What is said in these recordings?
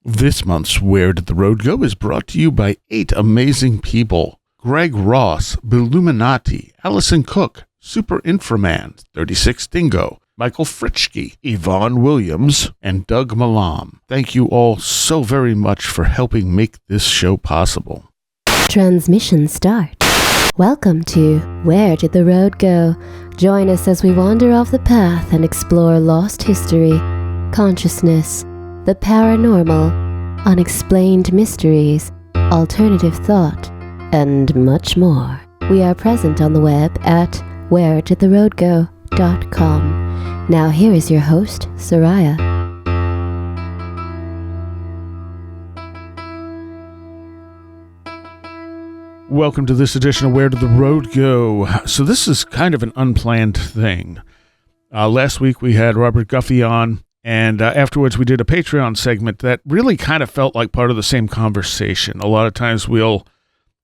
This month's Where Did the Road Go is brought to you by 8 amazing people. Greg Ross, Billuminati, Allison Cook, Super Inframan, 36 Dingo, Michael Fritschke, Yvonne Williams, and Doug Malam. Thank you all so very much for helping make this show possible. Transmission start. Welcome to Where Did the Road Go? Join us as we wander off the path and explore lost history, consciousness, the paranormal, unexplained mysteries, alternative thought, and much more. We are present on the web at wheredidtheroadgo.com. Now here is your host, Soraya. Welcome to this edition of Where Did the Road Go? So this is kind of an unplanned thing. Last week we had Robert Guffey on, and afterwards we did a Patreon segment that really kind of felt like part of the same conversation. A lot of times we'll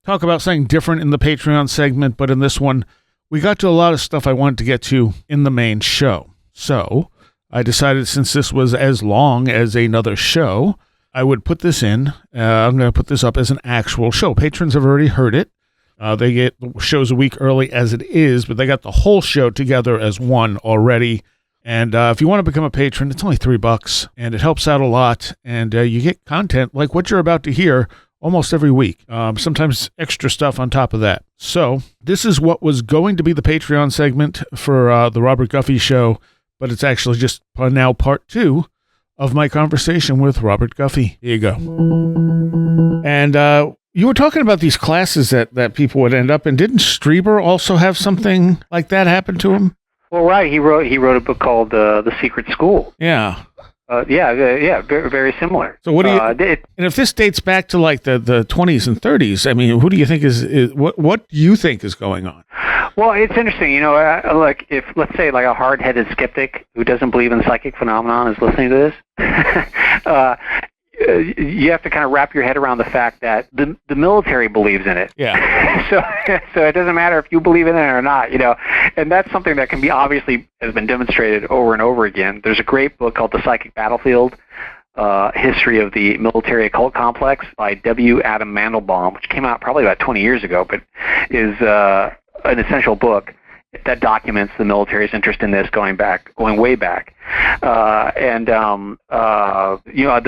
talk about something different in the Patreon segment, but in this one, we got to a lot of stuff I wanted to get to in the main show. So I decided, since this was as long as another show, I would put this in. I'm going to put this up as an actual show. Patrons have already heard it. They get shows a week early as it is, but they got the whole show together as one already. And if you want to become a patron, it's only $3, and it helps out a lot. And you get content like what you're about to hear almost every week. Sometimes extra stuff on top of that. So this is what was going to be the Patreon segment for the Robert Guffey show, but it's actually just now part 2 of my conversation with Robert Guffey. Here you go. And you were talking about these classes that people would end up in. Didn't Strieber also have something like that happen to him? Well, right. He wrote a book called The Secret School. Yeah. Very, very similar. So what do you? And if this dates back to like the 20s and 30s, I mean, who do you think is what do you think is going on? Well, it's interesting, like if, let's say, like a hard-headed skeptic who doesn't believe in psychic phenomenon is listening to this, you have to kind of wrap your head around the fact that the military believes in it. Yeah. So it doesn't matter if you believe in it or not, and that's something that can be obviously has been demonstrated over and over again. There's a great book called The Psychic Battlefield, History of the Military Occult Complex by W. Adam Mandelbaum, which came out probably about 20 years ago, but is an essential book that documents the military's interest in this going way back. The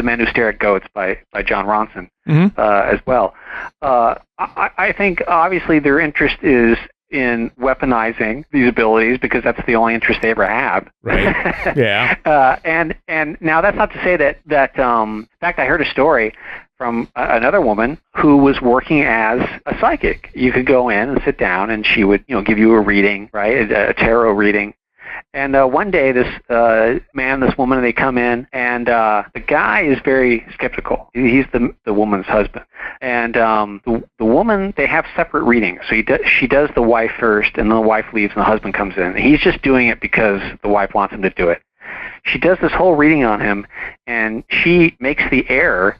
Men Who Stare at Goats by John Ronson as well. I think obviously their interest is in weaponizing these abilities because that's the only interest they ever have. Right. Yeah. And now that's not to say that in fact, I heard a story from another woman who was working as a psychic. You could go in and sit down, and she would, give you a reading, right, a tarot reading. And one day, this woman, they come in, and the guy is very skeptical. He's the woman's husband, and the woman, they have separate readings. So she does the wife first, and then the wife leaves, and the husband comes in. He's just doing it because the wife wants him to do it. She does this whole reading on him, and she makes the error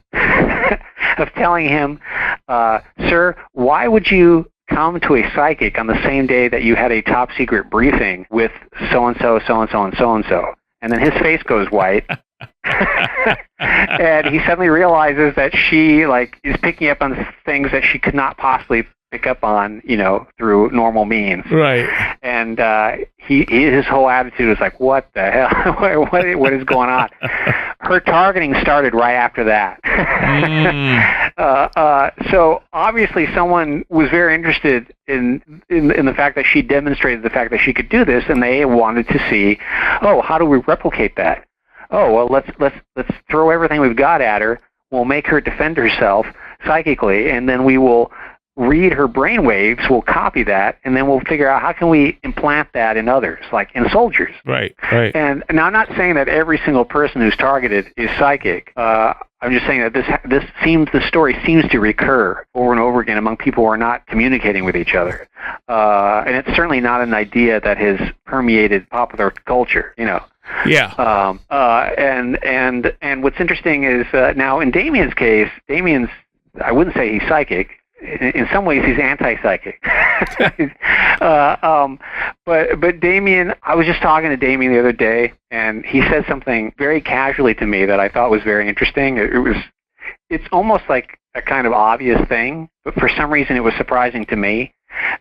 of telling him, sir, why would you come to a psychic on the same day that you had a top secret briefing with so-and-so, so-and-so, and so-and-so? And then his face goes white. And he suddenly realizes that she is picking up on things that she could not possibly pick up on, through normal means. Right. And his whole attitude was like, what the hell? what is going on? Her targeting started right after that. So obviously someone was very interested in the fact that she demonstrated the fact that she could do this, and they wanted to see, how do we replicate that? Well, let's throw everything we've got at her. We'll make her defend herself psychically, and then we will read her brain waves, we'll copy that, and then we'll figure out how can we implant that in others, like in soldiers. Right. And now I'm not saying that every single person who's targeted is psychic. I'm just saying that the story seems to recur over and over again among people who are not communicating with each other. And it's certainly not an idea that has permeated popular culture, Yeah. And what's interesting is now in Damien's case, I wouldn't say he's psychic. In some ways, he's anti-psychic. But Damien, I was just talking to Damien the other day, and he said something very casually to me that I thought was very interesting. It was it's almost like a kind of obvious thing, but for some reason it was surprising to me.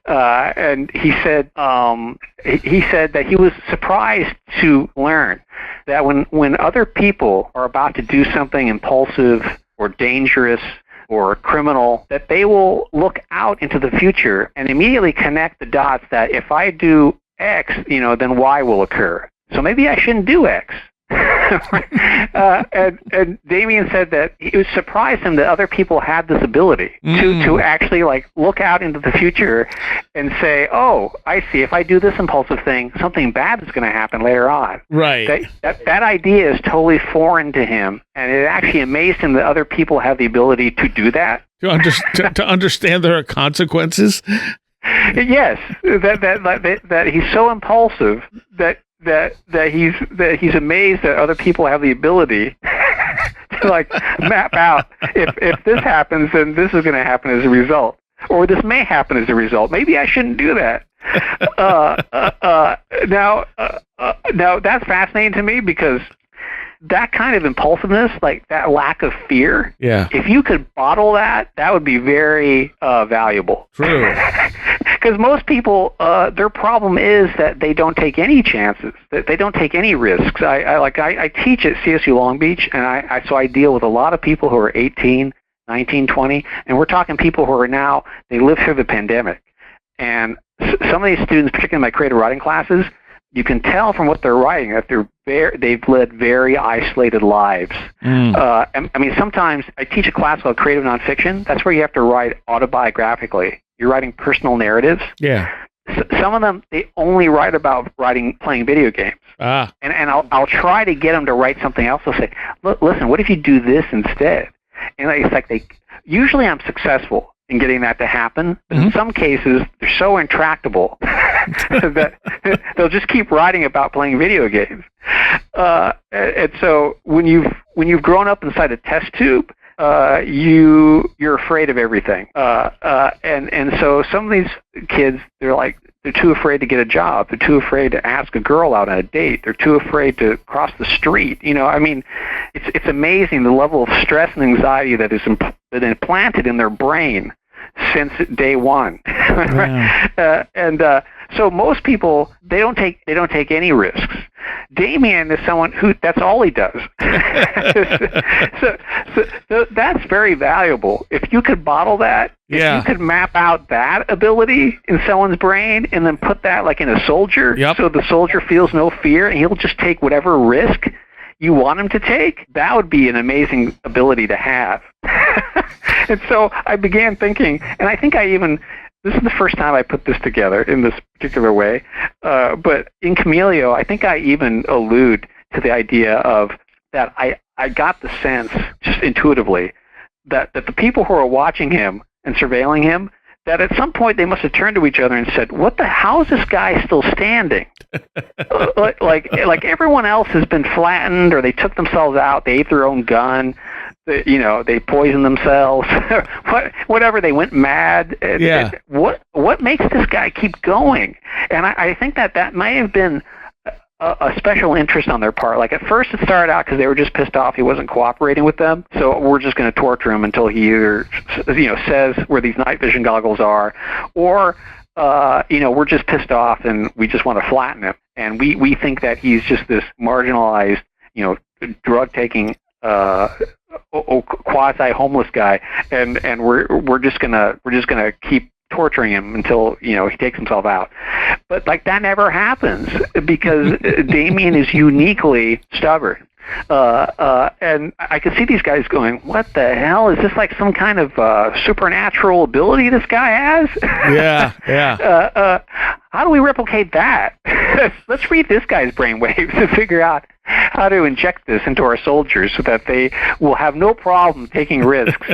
And he said that he was surprised to learn that when other people are about to do something impulsive or dangerous or criminal, that they will look out into the future and immediately connect the dots that if I do X, then Y will occur. So maybe I shouldn't do X. And Damien said that it was surprised him that other people had this ability to actually like look out into the future and say, oh, I see, if I do this impulsive thing, something bad is going to happen later on. Right. That idea is totally foreign to him, and it actually amazed him that other people have the ability to do that. To understand there are consequences. Yes, that he's so impulsive that he's amazed that other people have the ability to like map out if this happens, then this is going to happen as a result, or this may happen as a result. Maybe I shouldn't do that. Now that's fascinating to me because that kind of impulsiveness, like that lack of fear, if you could bottle that, that would be very valuable. True. Because most people, their problem is that they don't take any chances, that they don't take any risks. I teach at CSU Long Beach, and so I deal with a lot of people who are 18, 19, 20, and we're talking people who are now, they lived through the pandemic. And some of these students, particularly in my creative writing classes, you can tell from what they're writing that they've led very isolated lives. I mean, sometimes I teach a class called creative nonfiction. That's where you have to write autobiographically. You're writing personal narratives. Yeah. Some of them, they only write about playing video games. And I'll try to get them to write something else. They'll say, listen, what if you do this instead? And it's like usually I'm successful in getting that to happen, but in some cases, they're so intractable that they'll just keep writing about playing video games. And so when you've grown up inside a test tube, you're afraid of everything. And so some of these kids, they're too afraid to get a job. They're too afraid to ask a girl out on a date. They're too afraid to cross the street. I mean, it's amazing the level of stress and anxiety that is implanted in their brain since day one. Yeah. So most people, they don't take any risks. Damien is someone who, that's all he does. so that's very valuable. If you could bottle that, if you could map out that ability in someone's brain and then put that like in a soldier, so the soldier feels no fear and he'll just take whatever risk you want him to take, that would be an amazing ability to have. And so I began thinking, and I think this is the first time I put this together in this particular way, but in Camelio, I think I even allude to the idea of that I got the sense, just intuitively, that the people who are watching him and surveilling him, that at some point they must have turned to each other and said, how is this guy still standing? like everyone else has been flattened, or they took themselves out, they ate their own gun, they poisoned themselves, whatever, they went mad. What makes this guy keep going? And I think that may have been a special interest on their part. Like at first it started out because they were just pissed off he wasn't cooperating with them, so we're just going to torture him until he either says where these night vision goggles are, or we're just pissed off and we just want to flatten him, and we think that he's just this marginalized, drug taking quasi homeless guy, and we're just gonna keep torturing him until he takes himself out. But like that never happens because Damien is uniquely stubborn. And I could see these guys going, what the hell? Is this like some kind of supernatural ability this guy has? Yeah. How do we replicate that? Let's read this guy's brainwaves and figure out how to inject this into our soldiers so that they will have no problem taking risks,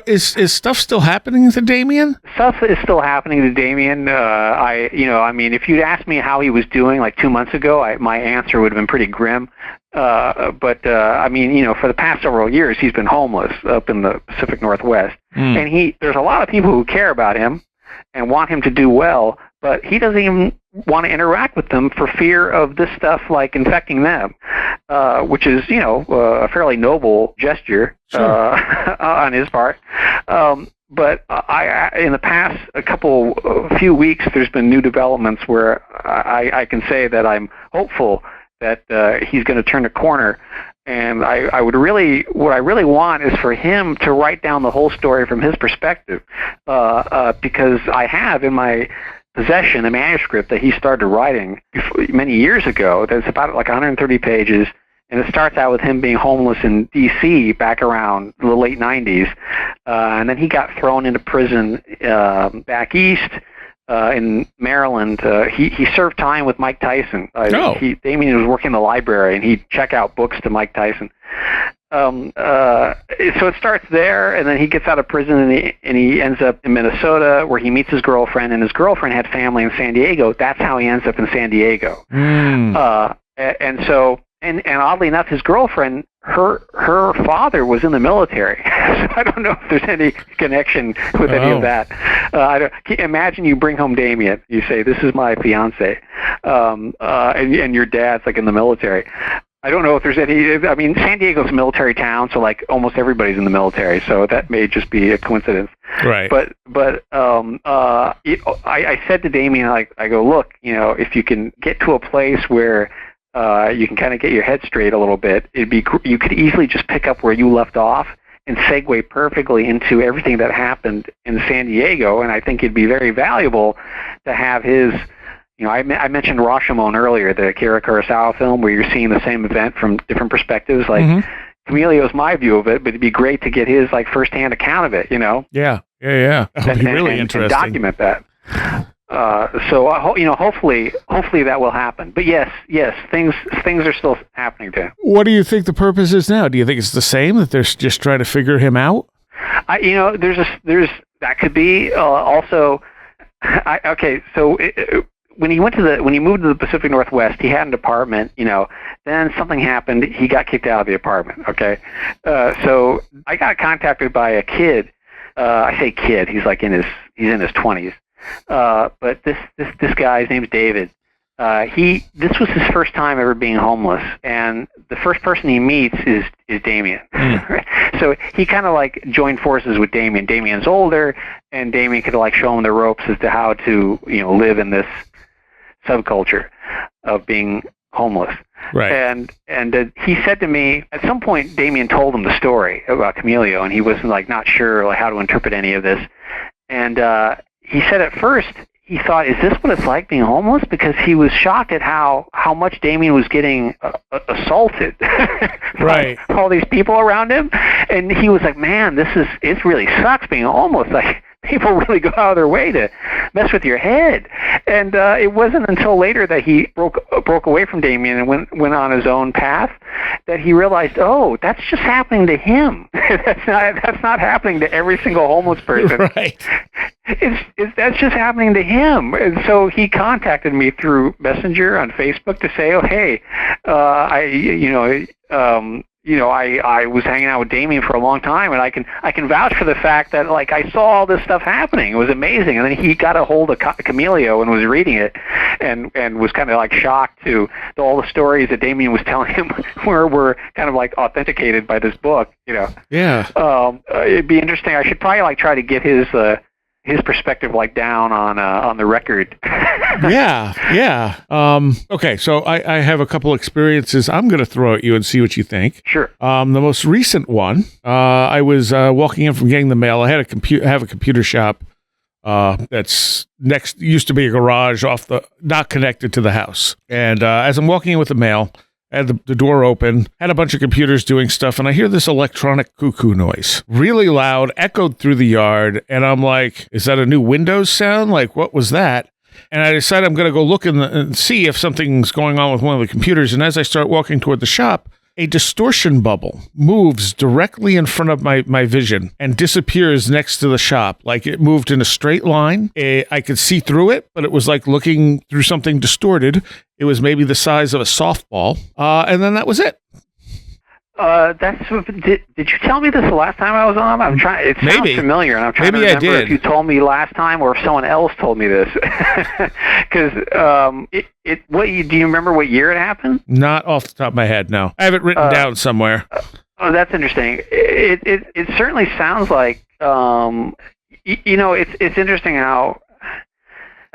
Is stuff still happening to Damien? Stuff is still happening to Damien. If you'd asked me how he was doing like 2 months ago, my answer would have been pretty grim. For the past several years, he's been homeless up in the Pacific Northwest. And there's a lot of people who care about him. and want him to do well, but he doesn't even want to interact with them for fear of this stuff like infecting them, which is, a fairly noble gesture on his part. But I in the past few weeks, there's been new developments where I can say that I'm hopeful that he's going to turn a corner. And what I really want is for him to write down the whole story from his perspective, because I have in my possession a manuscript that he started writing many years ago. That's about like 130 pages, and it starts out with him being homeless in D.C. back around the late 90s, and then he got thrown into prison back east in Maryland. He served time with Mike Tyson. Damien was working in the library, and he'd check out books to Mike Tyson. So it starts there, and then he gets out of prison, and he ends up in Minnesota, where he meets his girlfriend, and his girlfriend had family in San Diego. That's how he ends up in San Diego. And oddly enough, his girlfriend, her father was in the military. So I don't know if there's any connection with any of that. Imagine you bring home Damien. You say, "This is my fiance," and your dad's like in the military. I don't know if there's any. I mean, San Diego's a military town, so like almost everybody's in the military. So that may just be a coincidence. Right. But I said to Damien, I go, look, if you can get to a place where you can kind of get your head straight a little bit, you could easily just pick up where you left off and segue perfectly into everything that happened in San Diego. And I think it'd be very valuable to have his. I mentioned Rashomon earlier, the Akira Kurosawa film, where you're seeing the same event from different perspectives. Like, Camilleo's my view of it, but it'd be great to get his firsthand account of it. Yeah. That'd be really interesting. And document that. Hopefully that will happen. But yes, things are still happening to him. What do you think the purpose is now? Do you think it's the same, that they're just trying to figure him out? There's that could be also. When he moved to the Pacific Northwest, he had an apartment, then something happened, he got kicked out of the apartment, okay? So I got contacted by a kid, I say kid, he's in his 20s, but this guy, his name's David, this was his first time ever being homeless, and the first person he meets is Damien. So he kind of joined forces with Damien. Damien's older, and Damien could show him the ropes as to how to live in this subculture of being homeless. Right. And he said to me, at some point, Damien told him the story about Camilio, and he wasn't not sure how to interpret any of this. And he said at first he thought, is this what it's like being homeless? Because he was shocked at how much Damien was getting assaulted. Right. by all these people around him. And he was like, man, it really sucks being homeless. People really go out of their way to mess with your head. And it wasn't until later that he broke away from Damien and went on his own path that he realized, oh, that's just happening to him. that's not happening to every single homeless person. Right. That's just happening to him. And so he contacted me through Messenger on Facebook to say, oh, hey, I was hanging out with Damien for a long time, and I can vouch for the fact that I saw all this stuff happening. It was amazing. And then he got a hold of Camilio and was reading it, and was kind of shocked to all the stories that Damien was telling him were kind of authenticated by this book. Yeah. It'd be interesting. I should probably try to get his perspective down on the record. Yeah. Okay, so I have a couple experiences I'm going to throw at you and see what you think. Sure. The most recent one, I was walking in from getting the mail. I had have a computer shop that's used to be a garage not connected to the house. And as I'm walking in with the mail, I had the door open, had a bunch of computers doing stuff, and I hear this electronic cuckoo noise. Really loud, echoed through the yard, and I'm like, is that a new Windows sound? What was that? And I decided I'm going to go look and see if something's going on with one of the computers, and as I start walking toward the shop, a distortion bubble moves directly in front of my vision and disappears next to the shop. It moved in a straight line. I could see through it, but it was looking through something distorted. It was maybe the size of a softball. And then that was it. Did you tell me this the last time I was on? I'm trying. It sounds familiar, and I'm trying to remember if you told me last time or if someone else told me this. Because do you remember what year it happened? Not off the top of my head. No, I have it written down somewhere. Oh, that's interesting. It certainly sounds like it's interesting how.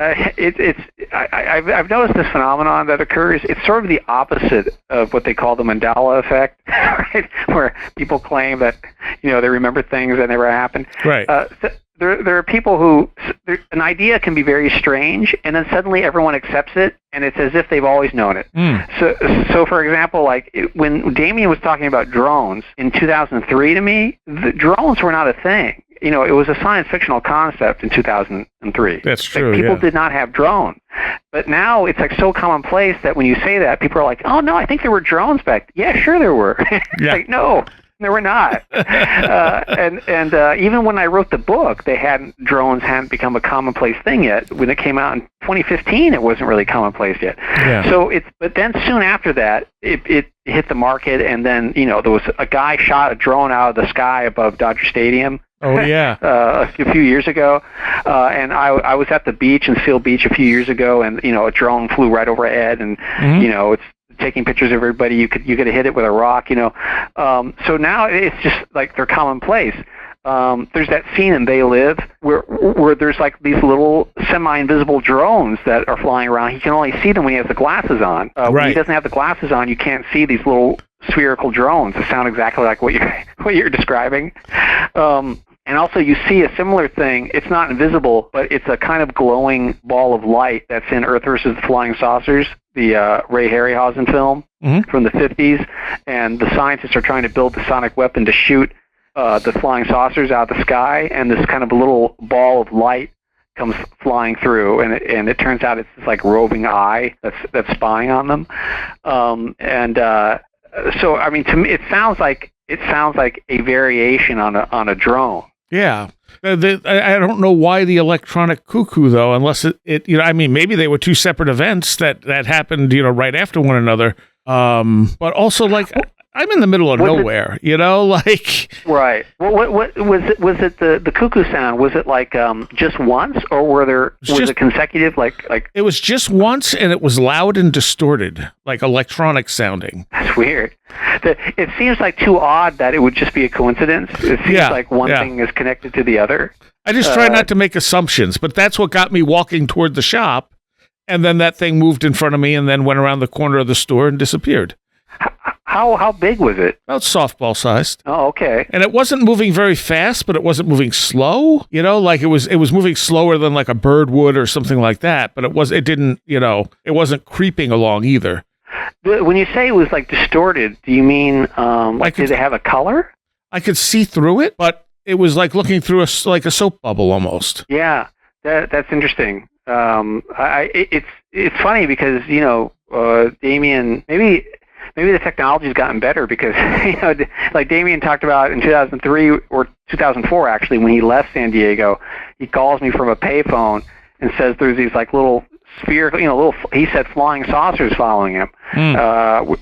I've noticed this phenomenon that occurs. It's sort of the opposite of what they call the Mandela effect, right? Where people claim that they remember things that never happened. Right. So there are people who an idea can be very strange, and then suddenly everyone accepts it, and it's as if they've always known it. So for example, when Damien was talking about drones in 2003, to me, the drones were not a thing. It was a science fictional concept in 2003. That's true. People did not have drones. But now it's so commonplace that when you say that, people are like, oh, no, I think there were drones back. Yeah, sure there were. Yeah. No, there were not. And even when I wrote the book, drones hadn't become a commonplace thing yet. When it came out in 2015, it wasn't really commonplace yet. Yeah. But then soon after that, it hit the market, and then, there was a guy shot a drone out of the sky above Dodger Stadium. Oh, yeah. A few years ago, and I was at the beach in Seal Beach a few years ago, and a drone flew right overhead, and it's taking pictures of everybody. You could hit it with a rock, So now it's just like they're commonplace. There's that scene in They Live where there's these little semi-invisible drones that are flying around. He can only see them when he has the glasses on. When he doesn't have the glasses on, you can't see these little spherical drones that sound exactly like what you're describing. And also you see a similar thing. It's not invisible, but it's a kind of glowing ball of light that's in Earth versus the Flying Saucers, the Ray Harryhausen film from the 50s. And the scientists are trying to build the sonic weapon to shoot the flying saucers out of the sky, and this kind of little ball of light comes flying through, and it turns out it's this roving eye that's spying on them. So I mean, to me, it sounds like a variation on a drone. Yeah. I don't know why the electronic cuckoo, though, unless maybe they were two separate events that happened, right after one another. But also, I'm in the middle of nowhere, Right. What was it? Was it the cuckoo sound? Was it just once, or was it consecutive? It was just once, and it was loud and distorted, like electronic sounding. That's weird. It seems too odd that it would just be a coincidence. It seems like one thing is connected to the other. I just try not to make assumptions, but that's what got me walking toward the shop, and then that thing moved in front of me, and then went around the corner of the store and disappeared. How big was it? About softball sized. Oh, okay. And it wasn't moving very fast, but it wasn't moving slow. It was moving slower than a bird would or something like that. But it wasn't creeping along either. When you say it was distorted, do you mean did it have a color? I could see through it, but it was looking through a soap bubble almost. Yeah, that's interesting. It's funny because Damien, maybe the technology's gotten better because, Damien talked about in 2003 or 2004, actually, when he left San Diego, he calls me from a payphone and says there's these little spherical, he said flying saucers following him,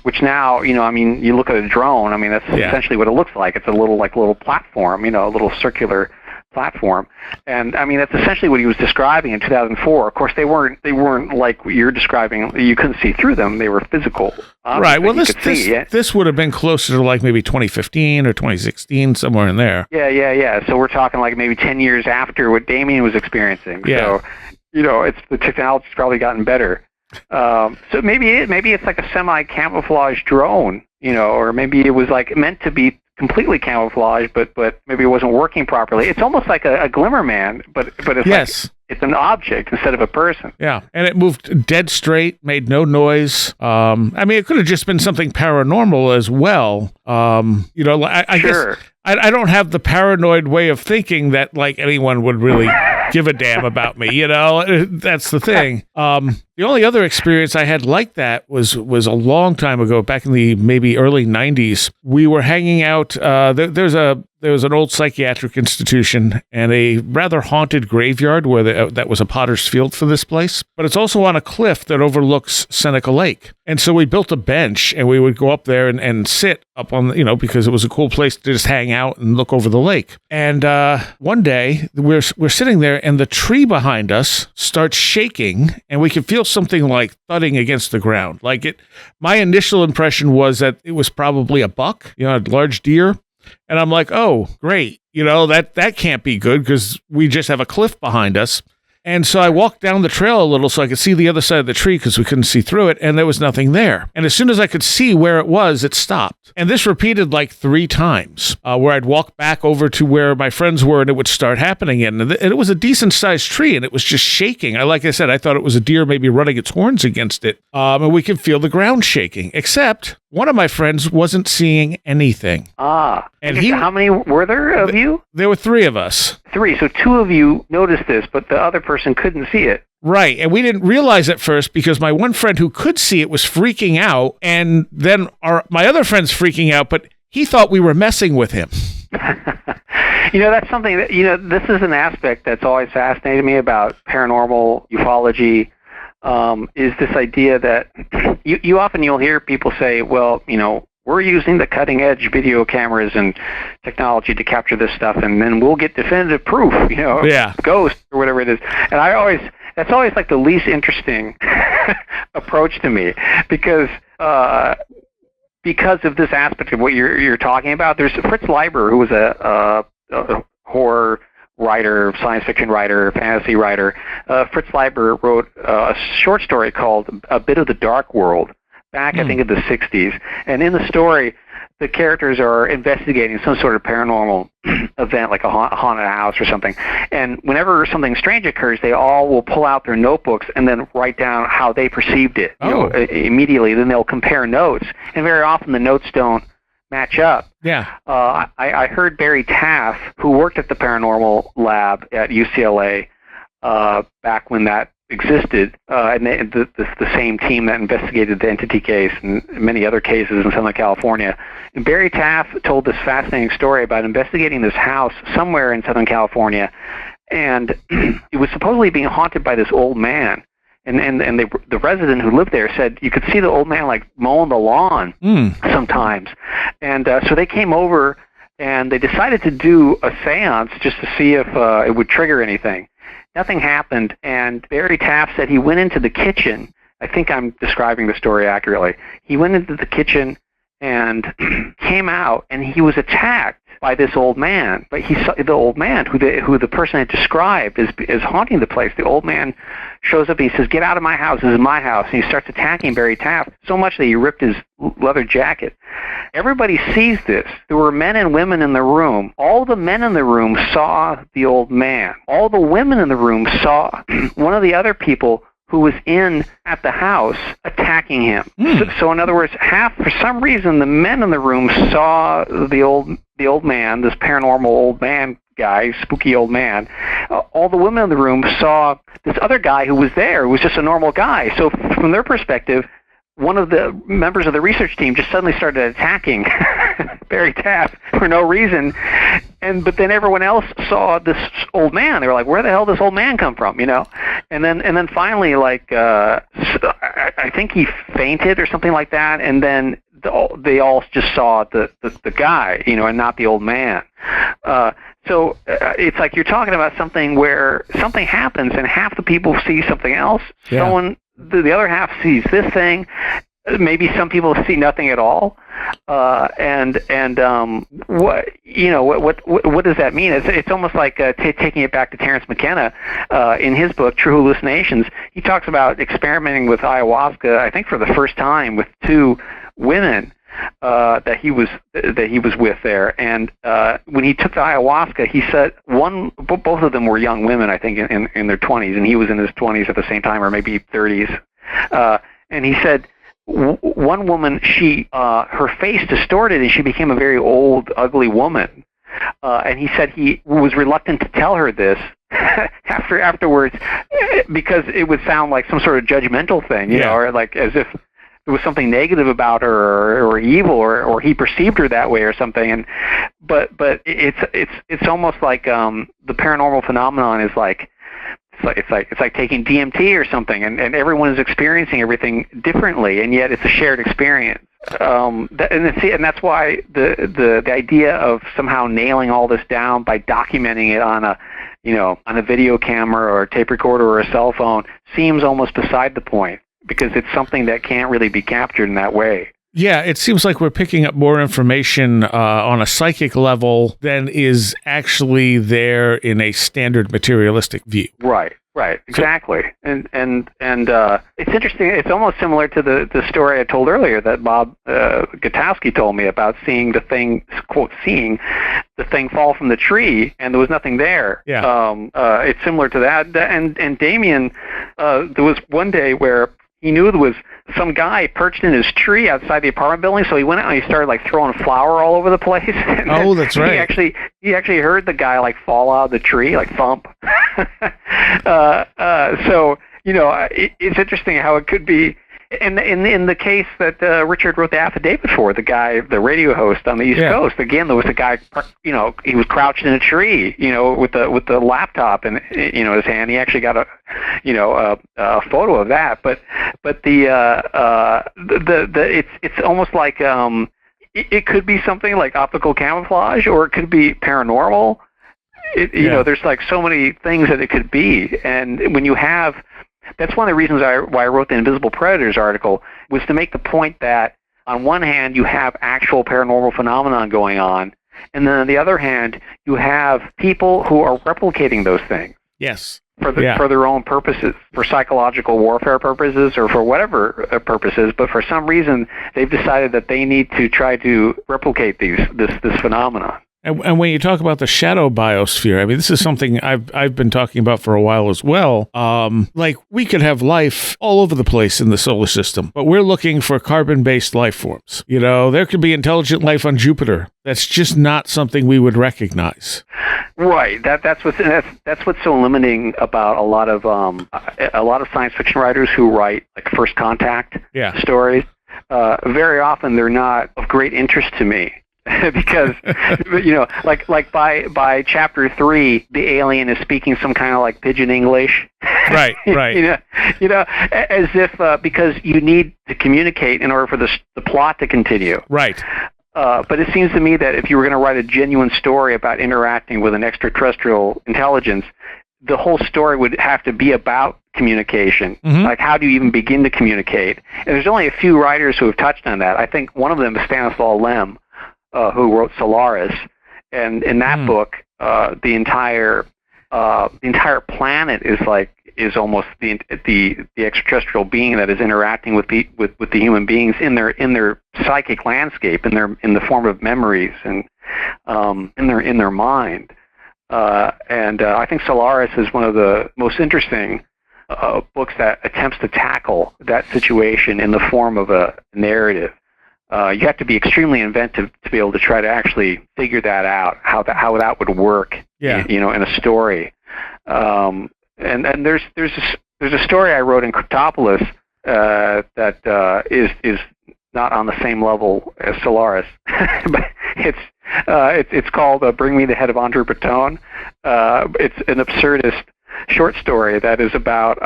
which now, you look at a drone, that's essentially what it looks like. It's a little platform, a little circular platform. And that's essentially what he was describing in 2004. Of course, they weren't like what you're describing. You couldn't see through them. They were physical. Right. Well, this would have been closer to maybe 2015 or 2016, somewhere in there. Yeah. So we're talking maybe 10 years after what Damien was experiencing. Yeah. So, the technology's probably gotten better. So maybe it's a semi-camouflage drone, or maybe it was meant to be completely camouflaged, but maybe it wasn't working properly. It's almost like a Glimmer Man, but it's it's an object instead of a person. Yeah, and it moved dead straight, made no noise. It could have just been something paranormal as well. I guess I don't have the paranoid way of thinking that anyone would really give a damn about me. That's the thing. The only other experience I had like that was a long time ago, back in the maybe early 90s. We were hanging out. There was an old psychiatric institution and a rather haunted graveyard where that was a potter's field for this place. But it's also on a cliff that overlooks Seneca Lake. And so we built a bench and we would go up there and sit up on, because it was a cool place to just hang out and look over the lake. And one day we're sitting there and the tree behind us starts shaking and we could feel something like thudding against the ground. My initial impression was that it was probably a buck, a large deer. And I'm like, oh, great. That can't be good because we just have a cliff behind us. And so I walked down the trail a little so I could see the other side of the tree because we couldn't see through it, and there was nothing there. And as soon as I could see where it was, it stopped. And this repeated like 3 times, where I'd walk back over to where my friends were, and it would start happening again. And it was a decent-sized tree, and it was just shaking. Like I said, I thought it was a deer maybe running its horns against it, and we could feel the ground shaking, except one of my friends wasn't seeing anything. And how many were there of you? There were 3 of us. 3. So 2 of you noticed this, but the other person couldn't see it. Right. And we didn't realize at first because my one friend who could see it was freaking out. And then my other friend's freaking out, but he thought we were messing with him. That's something that, this is an aspect that's always fascinated me about paranormal ufology, is this idea that you'll hear people say, well, we're using the cutting-edge video cameras and technology to capture this stuff, and then we'll get definitive proof, ghost or whatever it is. And that's always like the least interesting approach to me, because of this aspect of what you're talking about. There's Fritz Leiber, who was a horror writer, science fiction writer, fantasy writer. Fritz Leiber wrote a short story called A Bit of the Dark World, back, I think, in the 60s. And in the story, the characters are investigating some sort of paranormal event, like a haunted house or something. And whenever something strange occurs, they all will pull out their notebooks and then write down how they perceived it immediately. Then they'll compare notes. And very often the notes don't match up. Yeah. I heard Barry Taff, who worked at the paranormal lab at UCLA back when that existed, and the same team that investigated the entity case and many other cases in Southern California. And Barry Taff told this fascinating story about investigating this house somewhere in Southern California, and it was supposedly being haunted by this old man. And the resident who lived there said you could see the old man like mowing the lawn sometimes. And so they came over and they decided to do a seance just to see if it would trigger anything. Nothing happened, and Barry Taff said he went into the kitchen. I think I'm describing the story accurately. He went into the kitchen and came out, and he was attacked by this old man. But he saw the old man, who the person had described as haunting the place. The old man shows up and he says, "Get out of my house, this is my house." And he starts attacking Barry Taff so much that he ripped his leather jacket. Everybody sees this. There were men and women in the room. All the men in the room saw the old man. All the women in the room saw one of the other people who was at the house attacking him. So in other words, for some reason, the men in the room saw the old man, this paranormal old man guy, spooky old man. All the women in the room saw this other guy who was there, who was just a normal guy. So from their perspective, one of the members of the research team just suddenly started attacking Barry Taff for no reason, but then everyone else saw this old man. They were like, "Where the hell did this old man come from?" And then finally, I think he fainted or something like that, and then they all just saw the guy, and not the old man. So it's like you're talking about something where something happens and half the people see something else. Yeah. The other half sees this thing. Maybe some people see nothing at all. What does that mean? It's almost like taking it back to Terence McKenna in his book True Hallucinations. He talks about experimenting with ayahuasca, I think for the first time, with 2 women that he was with there. And when he took the ayahuasca, he said both of them were young women, I think in their 20s, and he was in his 20s at the same time, or maybe 30s. And he said one woman, her face distorted and she became a very old, ugly woman. And he said he was reluctant to tell her this afterwards, because it would sound like some sort of judgmental thing, you know, or like as if there was something negative about her or evil or he perceived her that way or something. And but it's almost like the paranormal phenomenon is like it's like taking DMT or something, and everyone is experiencing everything differently, and yet it's a shared experience. And that's why the idea of somehow nailing all this down by documenting it on a video camera or a tape recorder or a cell phone seems almost beside the point, because it's something that can't really be captured in that way. Yeah, it seems like we're picking up more information on a psychic level than is actually there in a standard materialistic view. Right, exactly. And it's interesting. It's almost similar to the story I told earlier that Bob Gutowski told me about seeing the thing, quote, seeing the thing fall from the tree, and there was nothing there. Yeah. It's similar to that. And Damien, there was one day where he knew there was some guy perched in his tree outside the apartment building, so he went out and he started like throwing flour all over the place. Oh, that's right. He actually heard the guy like fall out of the tree, like thump. So it's interesting how it could be. And in the case that Richard wrote the affidavit for, the guy, the radio host on the East Coast, again, there was a guy, he was crouched in a tree, with the laptop in his hand. He actually got a photo of that. But it's almost like it could be something like optical camouflage, or it could be paranormal. There's like so many things that it could be, and when you have. That's one of the reasons why I wrote the Invisible Predators article, was to make the point that on one hand you have actual paranormal phenomenon going on, and then on the other hand you have people who are replicating those things. Yes. For their own purposes, for psychological warfare purposes, or for whatever purposes, but for some reason they've decided that they need to try to replicate this phenomenon. And when you talk about the shadow biosphere, I mean, this is something I've been talking about for a while as well. Like, we could have life all over the place in the solar system, but we're looking for carbon-based life forms. There could be intelligent life on Jupiter. That's just not something we would recognize. Right. That's what's so limiting about a lot of science fiction writers who write like first contact stories. Very often they're not of great interest to me. Because like by chapter 3, the alien is speaking some kind of like pidgin English. Right. As if because you need to communicate in order for the plot to continue. Right. But it seems to me that if you were going to write a genuine story about interacting with an extraterrestrial intelligence, the whole story would have to be about communication. Mm-hmm. Like, how do you even begin to communicate? And there's only a few writers who have touched on that. I think one of them is Stanislaw Lem, who wrote Solaris, and in that book, the entire planet is almost the extraterrestrial being that is interacting with the human beings in their psychic landscape, in the form of memories and in their mind. And I think Solaris is one of the most interesting books that attempts to tackle that situation in the form of a narrative. You have to be extremely inventive to be able to try to actually figure that out, how that would work, in a story. And there's a story I wrote in Cryptopolis that is not on the same level as Solaris, but it's called "Bring Me the Head of Andre Breton." It's an absurdist short story that is about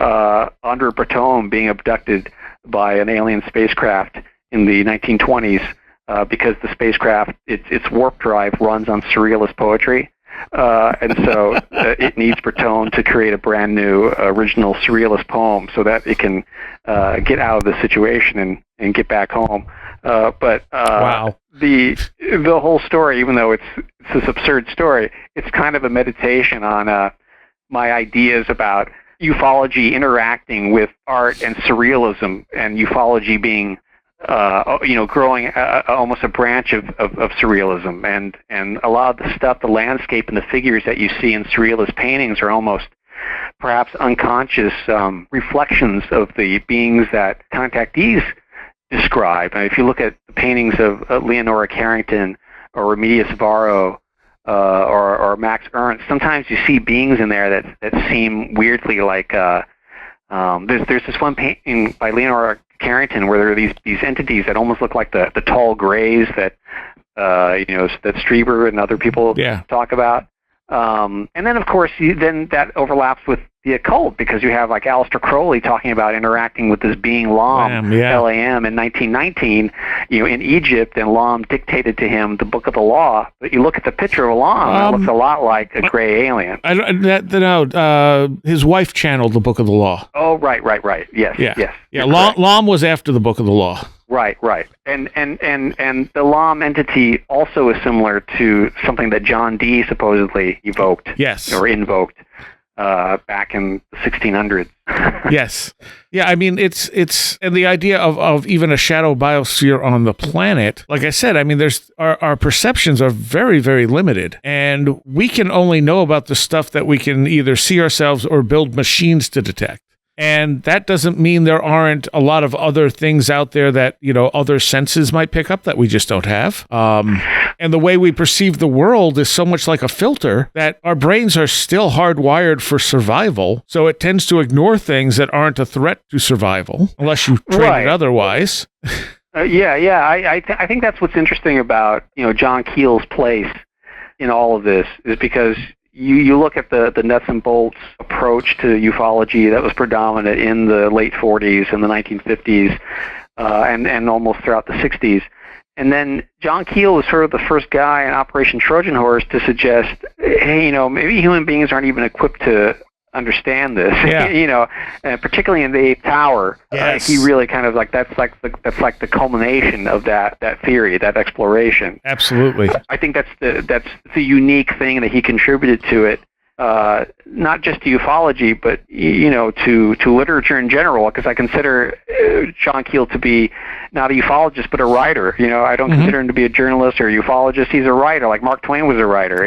Andre Breton being abducted by an alien spacecraft in the 1920s, because the spacecraft, its warp drive runs on surrealist poetry, and so it needs Breton to create a brand new original surrealist poem so that it can get out of the situation and get back home. But wow. The whole story, even though it's this absurd story, it's kind of a meditation on my ideas about ufology interacting with art and surrealism, and ufology being growing almost a branch of surrealism, and a lot of the stuff, the landscape and the figures that you see in surrealist paintings are almost perhaps unconscious reflections of the beings that contactees describe. And if you look at the paintings of Leonora Carrington or Remedios Varo or Max Ernst, sometimes you see beings in there that seem weirdly like there's this one painting by Leonora Carrington where there are these entities that almost look like the tall grays that that Strieber and other people talk about. And then, of course, then that overlaps with the occult because you have like Aleister Crowley talking about interacting with this being Lam, L-A-M, in 1919, in Egypt, and Lam dictated to him the Book of the Law. But you look at the picture of Lam, it looks a lot like a gray alien. His wife channeled the Book of the Law. Oh, right. Yes, yes. Yeah, Lam was after the Book of the Law. Right. And the Lam entity also is similar to something that John Dee supposedly evoked. Yes. Or invoked back in the 1600s. Yes. Yeah, I mean, it's and the idea of even a shadow biosphere on the planet, like I said, I mean, there's our perceptions are very, very limited, and we can only know about the stuff that we can either see ourselves or build machines to detect. And that doesn't mean there aren't a lot of other things out there that, other senses might pick up that we just don't have. And the way we perceive the world is so much like a filter that our brains are still hardwired for survival. So it tends to ignore things that aren't a threat to survival, unless you train it otherwise. I think that's what's interesting about, John Keel's place in all of this is because you look at the nuts and bolts approach to ufology that was predominant in the late 40s and the 1950s and almost throughout the 60s. And then John Keel was sort of the first guy in Operation Trojan Horse to suggest, hey, maybe human beings aren't even equipped to understand this, and particularly in the Eighth Tower. Yes. He really kind of that's like the culmination of that theory, that exploration. Absolutely. I think that's the unique thing that he contributed to it, not just to ufology, but to literature in general. Because I consider John Keel to be not a ufologist, but a writer. I don't consider him to be a journalist or a ufologist. He's a writer, like Mark Twain was a writer.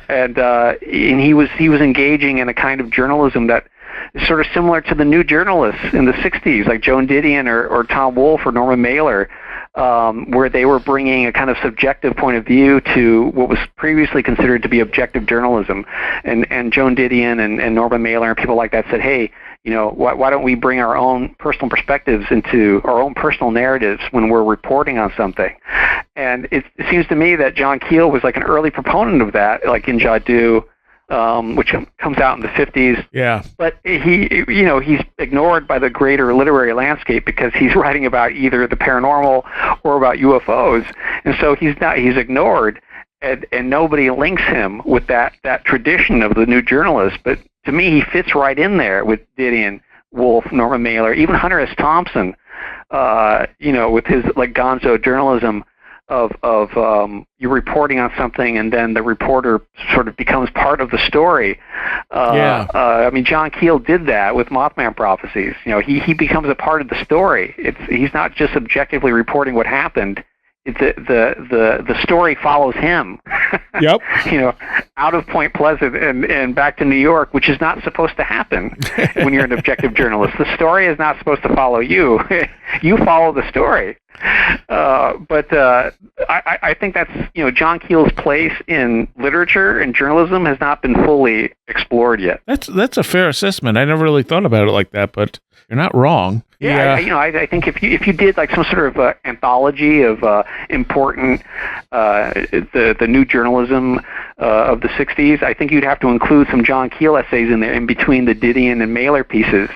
And he was engaging in a kind of journalism that is sort of similar to the new journalists in the 60s, like Joan Didion or Tom Wolfe or Norman Mailer, where they were bringing a kind of subjective point of view to what was previously considered to be objective journalism. And Joan Didion and Norman Mailer and people like that said, hey, why don't we bring our own personal perspectives into our own personal narratives when we're reporting on something? And it seems to me that John Keel was like an early proponent of that, like in Jadoo, which comes out in the 50s. Yeah. But he's ignored by the greater literary landscape because he's writing about either the paranormal or about UFOs. And so he's ignored, and nobody links him with that tradition of the new journalist. But to me, he fits right in there with Didion, Wolfe, Norman Mailer, even Hunter S. Thompson, with his like gonzo journalism of you're reporting on something and then the reporter sort of becomes part of the story. I mean, John Keel did that with Mothman Prophecies. He becomes a part of the story. He's not just objectively reporting what happened. The story follows him. Yep. Out of Point Pleasant and back to New York, which is not supposed to happen when you're an objective journalist. The story is not supposed to follow you. You follow the story. But I think that's John Keel's place in literature and journalism has not been fully explored yet. That's a fair assessment. I never really thought about it like that, but you're not wrong. Yeah, I think if you did like some sort of anthology of important the new journalism of the 60s, I think you'd have to include some John Keel essays in there in between the Didion and Mailer pieces.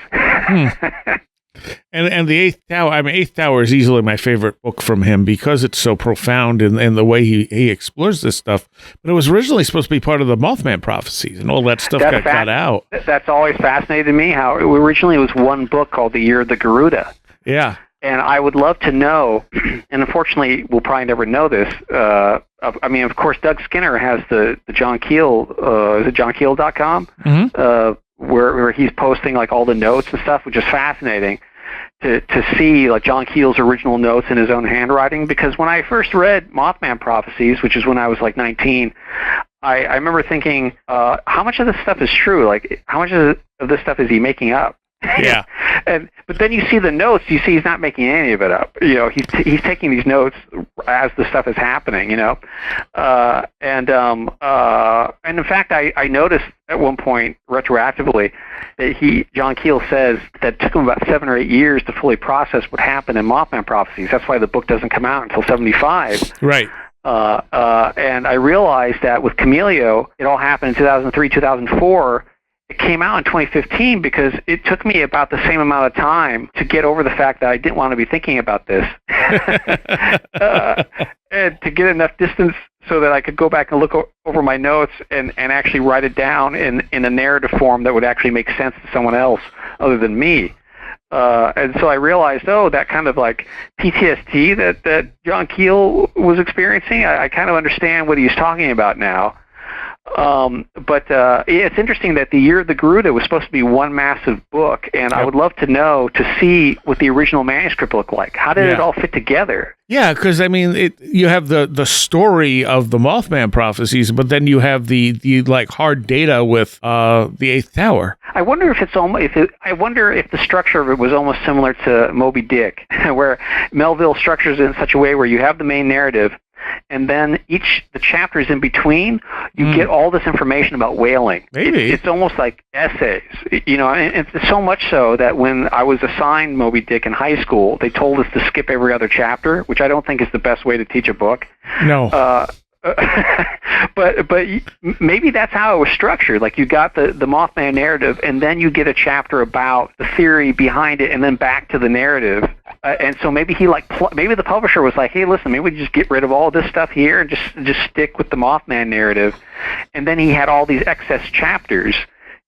And the Eighth Tower, Eighth Tower is easily my favorite book from him because it's so profound in the way he explores this stuff. But it was originally supposed to be part of the Mothman Prophecies, and all that stuff got cut out. That's always fascinated me, how originally it was one book called The Year of the Garuda. Yeah. And I would love to know, and unfortunately we'll probably never know this, of course, Doug Skinner has the John Keel, is it johnkeel.com? Mm-hmm. Where he's posting like all the notes and stuff, which is fascinating to see like John Keel's original notes in his own handwriting. Because when I first read Mothman Prophecies, which is when I was like 19, I remember thinking, how much of this stuff is true? Like, how much of this stuff is he making up? Yeah. But then you see the notes. You see he's not making any of it up. He's taking these notes as the stuff is happening. And in fact, I noticed at one point retroactively that John Keel says that it took him about 7 or 8 years to fully process what happened in Mothman Prophecies. That's why the book doesn't come out until 75. Right. And I realized that with Chameleon, it all happened in 2003, 2004. It came out in 2015 because it took me about the same amount of time to get over the fact that I didn't want to be thinking about this. And to get enough distance so that I could go back and look over my notes and actually write it down in a narrative form that would actually make sense to someone else other than me. And so I realized, that kind of like PTSD that John Keel was experiencing, I kind of understand what he's talking about now. But it's interesting that the Year of the Garuda was supposed to be one massive book, and I would love to see what the original manuscript looked like. How did it all fit together? Yeah, because I mean, you have the story of the Mothman prophecies, but then you have the like hard data with the Eighth Tower. I wonder if the structure of it was almost similar to Moby Dick, where Melville structures it in such a way where you have the main narrative, and then the chapters in between, you get all this information about whaling. Maybe. It's almost like essays, and it's so much so that when I was assigned Moby Dick in high school, they told us to skip every other chapter, which I don't think is the best way to teach a book. No. But maybe that's how it was structured. Like you got the Mothman narrative, and then you get a chapter about the theory behind it, and then back to the narrative. And so maybe maybe the publisher was like, hey, listen, maybe we just get rid of all this stuff here and just stick with the Mothman narrative. And then he had all these excess chapters,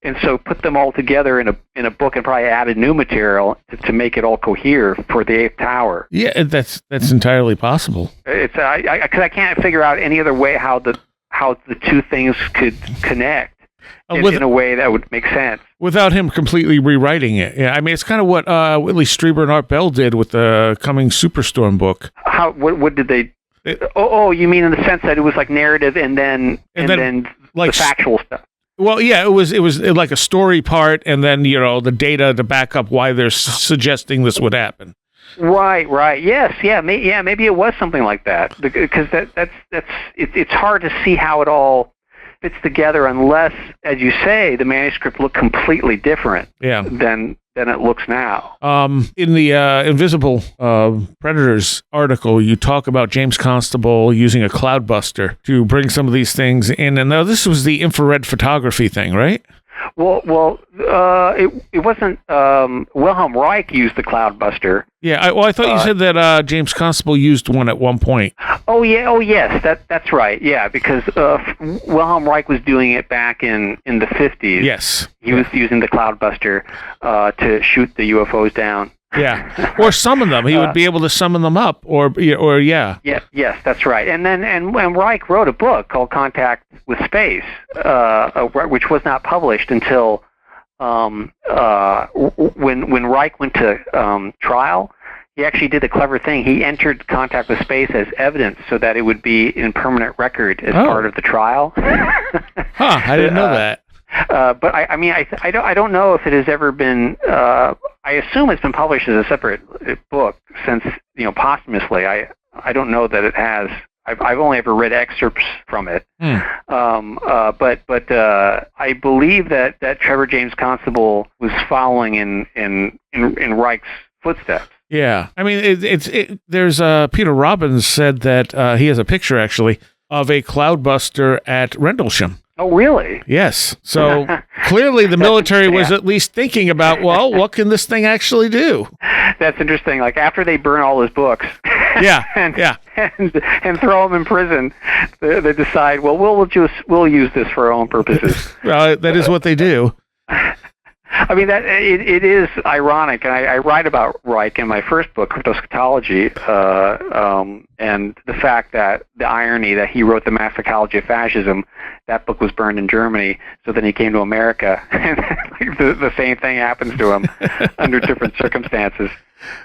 and so put them all together in a book and probably added new material to make it all cohere for the Eighth Tower. Yeah, that's entirely possible. Because I can't figure out any other way how the two things could connect in a way that would make sense. Without him completely rewriting it. Yeah, I mean, it's kind of what Whitley Strieber and Art Bell did with the coming Superstorm book. What did they... you mean in the sense that it was like narrative and then like the factual stuff? Well, yeah, it was like a story part, and then the data to back up why they're suggesting this would happen. Right. Yes, maybe it was something like that, because it's hard to see how it all fits together unless, as you say, the manuscript looked completely different than it looks now. In the Invisible Predators article, you talk about James Constable using a cloudbuster to bring some of these things in. And now this was the infrared photography thing, right? Well, it wasn't. Wilhelm Reich used the cloudbuster. Yeah, I thought you said that James Constable used one at one point. Oh yes, that's right. Yeah, because Wilhelm Reich was doing it back in the 50s. Yes, he was using the cloudbuster to shoot the UFOs down. Yeah, or summon them. He would be able to summon them up, or yeah. Yes, that's right. And Reich wrote a book called Contact with Space, which was not published until when Reich went to trial. He actually did a clever thing. He entered Contact with Space as evidence so that it would be in permanent record as part of the trial. I didn't know that. But I don't know if it has ever been. I assume it's been published as a separate book since posthumously. I don't know that it has. I've only ever read excerpts from it. But I believe that Trevor James Constable was following in Reich's footsteps. Yeah, I mean, there's Peter Robbins said that he has a picture actually of a cloudbuster at Rendlesham. Oh, really? Yes. So clearly the military was at least thinking about, well, what can this thing actually do? That's interesting. Like after they burn all his books, and throw him in prison, they decide, well, we'll use this for our own purposes. Well, that is what they do. I mean, that it is ironic, and I write about Reich in my first book, Cryptoschatology, and the fact that the irony that he wrote The Mass Psychology of Fascism, that book was burned in Germany, so then he came to America, and the same thing happens to him under different circumstances.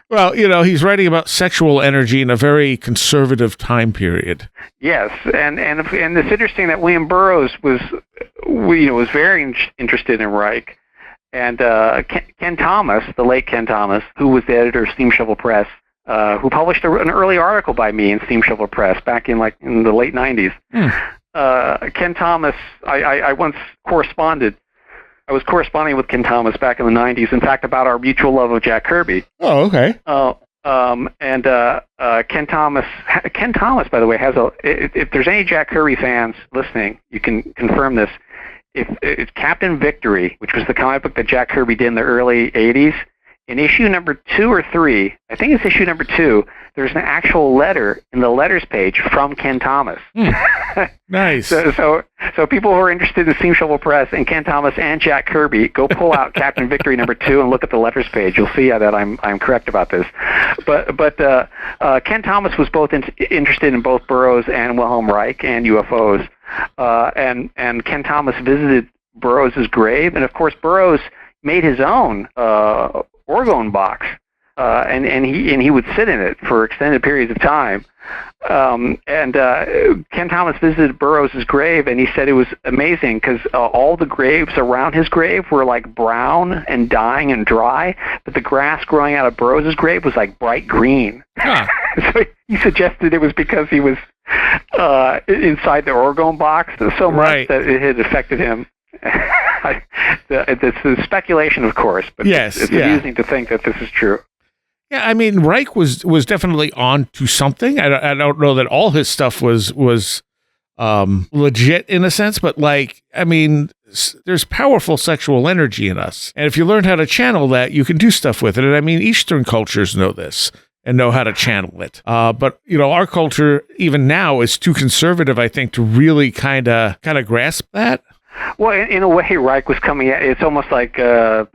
Well, he's writing about sexual energy in a very conservative time period. Yes, and it's interesting that William Burroughs was very interested in Reich. And Ken Thomas, the late Ken Thomas, who was the editor of Steam Shovel Press, who published an early article by me in Steam Shovel Press back in the late 90s. Ken Thomas, I once corresponded. I was corresponding with Ken Thomas back in the 90s, in fact, about our mutual love of Jack Kirby. Oh, okay. Ken Thomas, by the way, has if there's any Jack Kirby fans listening, you can confirm this. If it's Captain Victory, which was the comic book that Jack Kirby did in the early 80s, in issue number 2 or 3, I think it's issue number 2, there's an actual letter in the letters page from Ken Thomas. Nice. So people who are interested in Steam Shovel Press and Ken Thomas and Jack Kirby, go pull out Captain Victory number 2 and look at the letters page. You'll see that I'm correct about this. But Ken Thomas was both interested in both Burroughs and Wilhelm Reich and UFOs. And Ken Thomas visited Burroughs' grave, and of course Burroughs made his own orgone box, and he would sit in it for extended periods of time. Ken Thomas visited Burroughs' grave, and he said it was amazing because all the graves around his grave were like brown and dying and dry, but the grass growing out of Burroughs' grave was like bright green. Huh. So he suggested it was because he was inside the orgone box so much that it had affected him. It's speculation, of course, but it's amusing to think that this is true. Yeah, I mean, Reich was definitely on to something. I don't know that all his stuff was legit in a sense, but there's powerful sexual energy in us, and if you learn how to channel that, you can do stuff with it. And I mean, Eastern cultures know this and know how to channel it. But our culture even now is too conservative, I think, to really kind of grasp that. Well, in a way, Reich was coming at it's almost like Aleister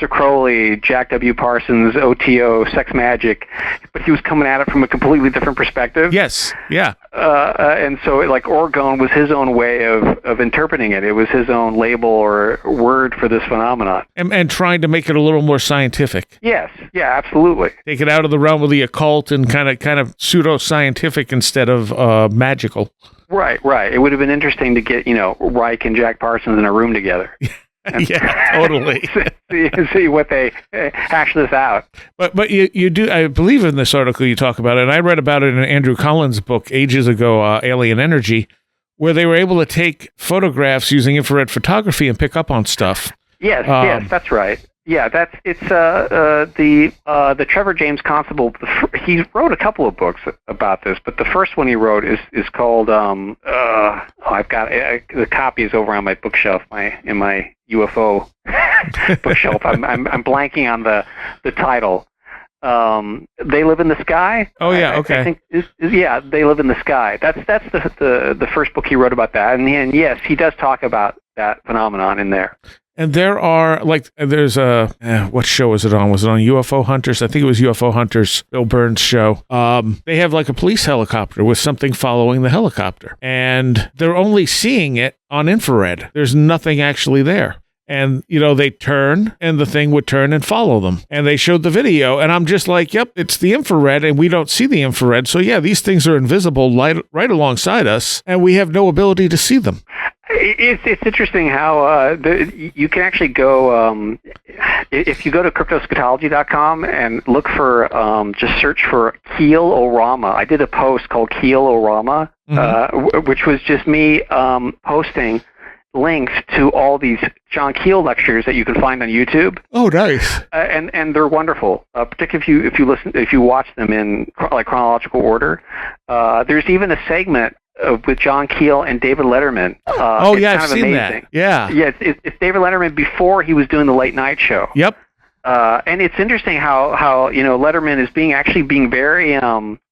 Crowley, Jack W. Parsons, OTO, Sex Magic, but he was coming at it from a completely different perspective. Yes, yeah. And so, orgone was his own way of interpreting it. It was his own label or word for this phenomenon. And trying to make it a little more scientific. Yes, yeah, absolutely. Take it out of the realm of the occult and kind of pseudo-scientific instead of magical. Right. It would have been interesting to get, Reich and Jack Parsons in a room together. Yeah, totally. see what they hash this out. But you do, I believe in this article you talk about it, and I read about it in Andrew Collins' book ages ago, Alien Energy, where they were able to take photographs using infrared photography and pick up on stuff. Yes, that's right. Yeah, it's the Trevor James Constable. He wrote a couple of books about this, but the first one he wrote is called I've got the copy is over on my bookshelf, in my UFO bookshelf. I'm blanking on the title. They Live in the Sky. Oh yeah, okay. I think They Live in the Sky. That's the first book he wrote about that, and yes, he does talk about that phenomenon in there. And there are, there's what show was it on? Was it on UFO Hunters? I think it was UFO Hunters, Bill Burns' show. They have a police helicopter with something following the helicopter. And they're only seeing it on infrared. There's nothing actually there. And, they turn, and the thing would turn and follow them. And they showed the video, and I'm just like, yep, it's the infrared, and we don't see the infrared. So, yeah, these things are invisible right alongside us, and we have no ability to see them. It's interesting how you can actually go, if you go to cryptoschatology.com and look for, just search for Keel-O-Rama. I did a post called Keel-O-Rama, which was just me posting links to all these John Keel lectures that you can find on YouTube. Oh, nice! And they're wonderful. Particularly if you watch them in chronological order. There's even a segment with John Keel and David Letterman. I've seen that. Yeah, it's David Letterman before he was doing the late night show. Yep. And it's interesting how Letterman is being very.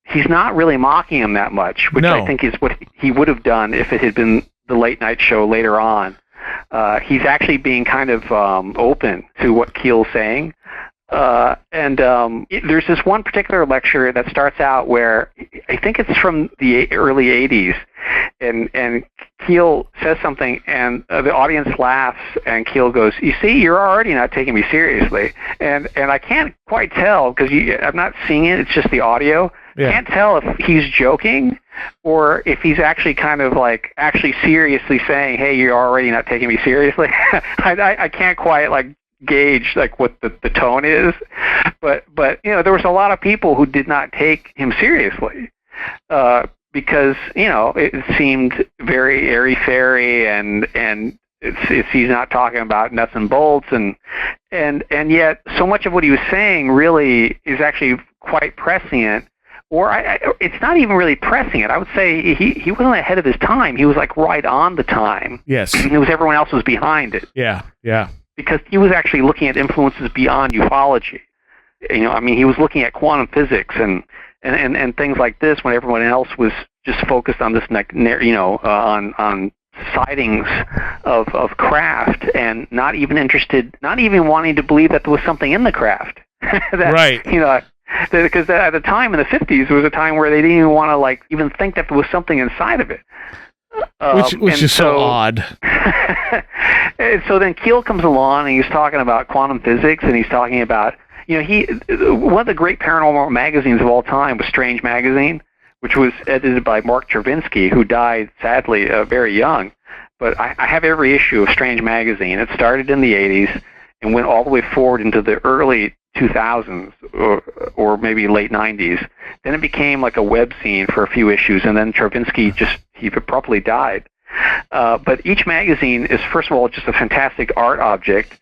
He's not really mocking him that much, which I think is what he would have done if it had been the late night show later on. He's actually being kind of open to what Keel's saying. There's this one particular lecture that starts out where I think it's from the early 80s, and Keel says something, and the audience laughs, and Keel goes, "You see, you're already not taking me seriously." And I can't quite tell, because I'm not seeing it, it's just the audio. Yeah. Can't tell if he's joking or if he's actually kind of like actually seriously saying, "Hey, you're already not taking me seriously." I can't quite like gauge like what the tone is, but there was a lot of people who did not take him seriously. Because it seemed very airy-fairy, and he's not talking about nuts and bolts, and yet so much of what he was saying really is actually quite prescient, or it's not even really prescient. I would say he wasn't ahead of his time. He was like right on the time. Yes, it was everyone else was behind it. Yeah. Because he was actually looking at influences beyond ufology. He was looking at quantum physics and things like this, when everyone else was just focused on this, on sightings of craft, and not even interested, not even wanting to believe that there was something in the craft. Right. Because at the time in the 50s, there was a time where they didn't even want to even think that there was something inside of it. Which is so odd. And so then Keel comes along, and he's talking about quantum physics, and he's talking about, one of the great paranormal magazines of all time was Strange Magazine, which was edited by Mark Chervinsky, who died, sadly, very young. But I have every issue of Strange Magazine. It started in the 80s and went all the way forward into the early 2000s or maybe late 90s. Then it became like a web scene for a few issues, and then Chervinsky he abruptly died. But each magazine is, first of all, just a fantastic art object.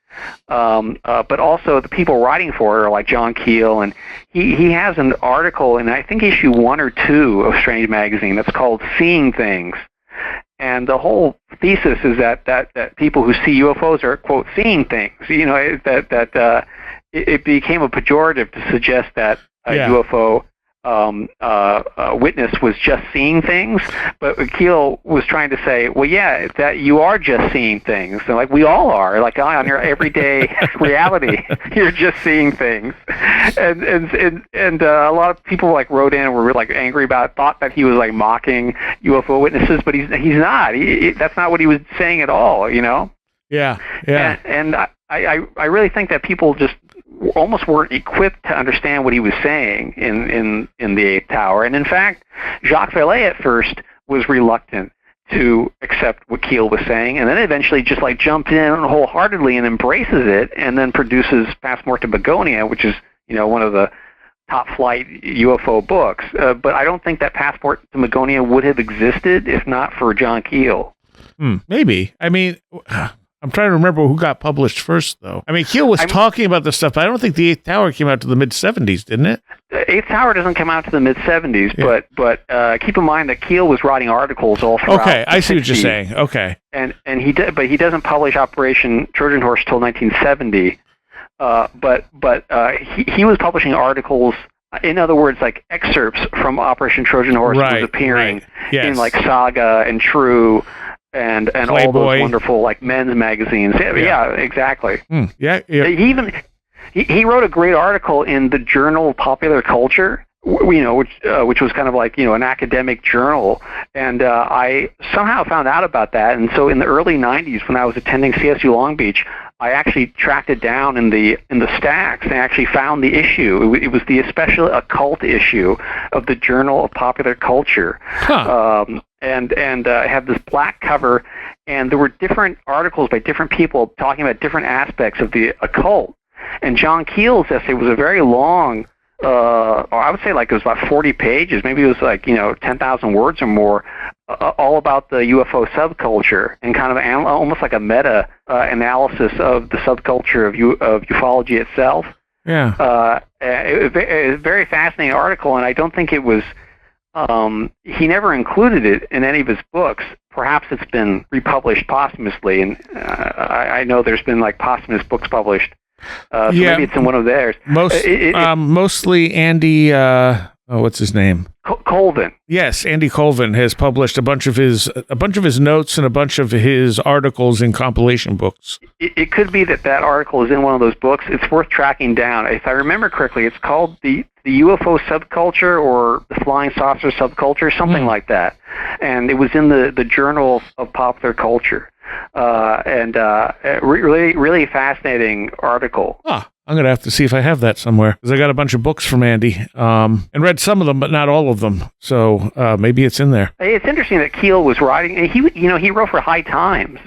But also the people writing for it are like John Keel, and he has an article in, I think, issue 1 or 2 of Strange Magazine that's called "Seeing Things," and the whole thesis is that people who see UFOs are, quote, seeing things. It became a pejorative to suggest that a UFO witness was just seeing things, but Keel was trying to say, well, yeah, that you are just seeing things, and like we all are, like on your everyday reality, you're just seeing things, and a lot of people wrote in and were angry about it, thought that he was mocking UFO witnesses, but he's not. That's not what he was saying at all, Yeah. And I really think that people just almost weren't equipped to understand what he was saying in the Eighth Tower. And in fact, Jacques Vallée at first was reluctant to accept what Keel was saying, and then eventually just jumps in wholeheartedly and embraces it, and then produces Passport to Begonia, which is one of the top flight UFO books. But I don't think that Passport to Begonia would have existed if not for John Keel. Maybe. I'm trying to remember who got published first, though. Keel was talking about this stuff, but I don't think the Eighth Tower came out to the mid-'70s, didn't it? The Eighth Tower doesn't come out to the mid-'70s, yeah. but keep in mind that Keel was writing articles all throughout. Okay, I see what you're saying. Okay. And he doesn't publish Operation Trojan Horse till 1970. He was publishing articles. In other words, excerpts from Operation Trojan Horse was appearing in Saga and True. And all those wonderful men's magazines. Yeah, exactly. Yeah. He wrote a great article in the Journal of Popular Culture, which was kind of an academic journal, and I somehow found out about that. And so in the early 90s, when I was attending CSU Long Beach, I actually tracked it down in the stacks and actually found the issue. It was the especially occult issue of the Journal of Popular Culture. Huh. And it had this black cover, and there were different articles by different people talking about different aspects of the occult. And John Keel's essay was a very long, I would say it was about 40 pages, maybe it was 10,000 words or more, all about the UFO subculture, and kind of almost like a meta analysis of the subculture of ufology itself. Yeah. It was a very fascinating article, and I don't think it was. He never included it in any of his books. Perhaps it's been republished posthumously, and I know there's been posthumous books published. So maybe it's in one of theirs. Mostly Andy. What's his name? Colvin. Yes, Andy Colvin has published a bunch of his notes and a bunch of his articles in compilation books. It could be that article is in one of those books. It's worth tracking down. If I remember correctly, it's called the the UFO subculture or the flying saucer subculture, something like that. And it was in the Journal of Popular Culture. Really, really fascinating article. I'm going to have to see if I have that somewhere, because I got a bunch of books from Andy and read some of them, but not all of them. So maybe it's in there. It's interesting that Keel was writing, and he wrote for High Times,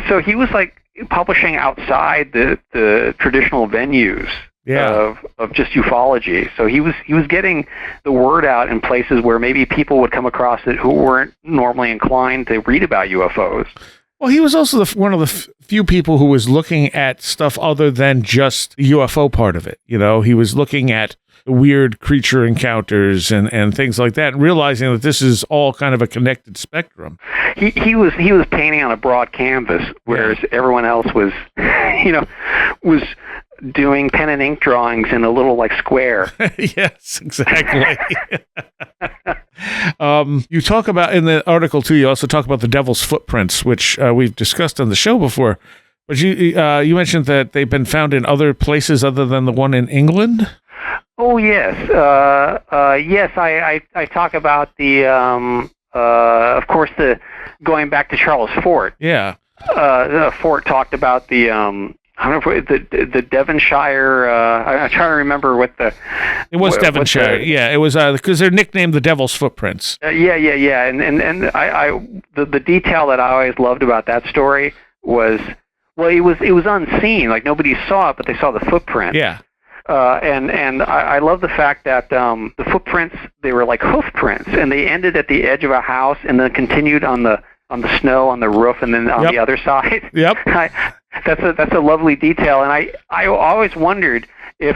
so he was like publishing outside the traditional venues. Of just ufology. So he was getting the word out in places where maybe people would come across it who weren't normally inclined to read about UFOs. Well, he was also one of the few people who was looking at stuff other than just the UFO part of it. He was looking at the weird creature encounters and things like that, and realizing that this is all kind of a connected spectrum. He was painting on a broad canvas, whereas everyone else was, was doing pen and ink drawings in a little square. Yes, exactly. You talk about in the article too. You also talk about the devil's footprints, which we've discussed on the show before. But you mentioned that they've been found in other places other than the one in England. Oh yes, yes. I talk about the of course the going back to Charles Fort. Yeah. Fort talked about the I don't know if the Devonshire. I'm trying to remember what the. It was Devonshire. Yeah, it was because they're nicknamed the Devil's Footprints. Yeah, and the detail that I always loved about that story was, well, it was unseen, like nobody saw it, but they saw the footprint. Yeah. And I love the fact that the footprints, they were like hoof prints, and they ended at the edge of a house and then continued on the snow on the roof and then on the other side. Yep. That's a lovely detail, and I always wondered if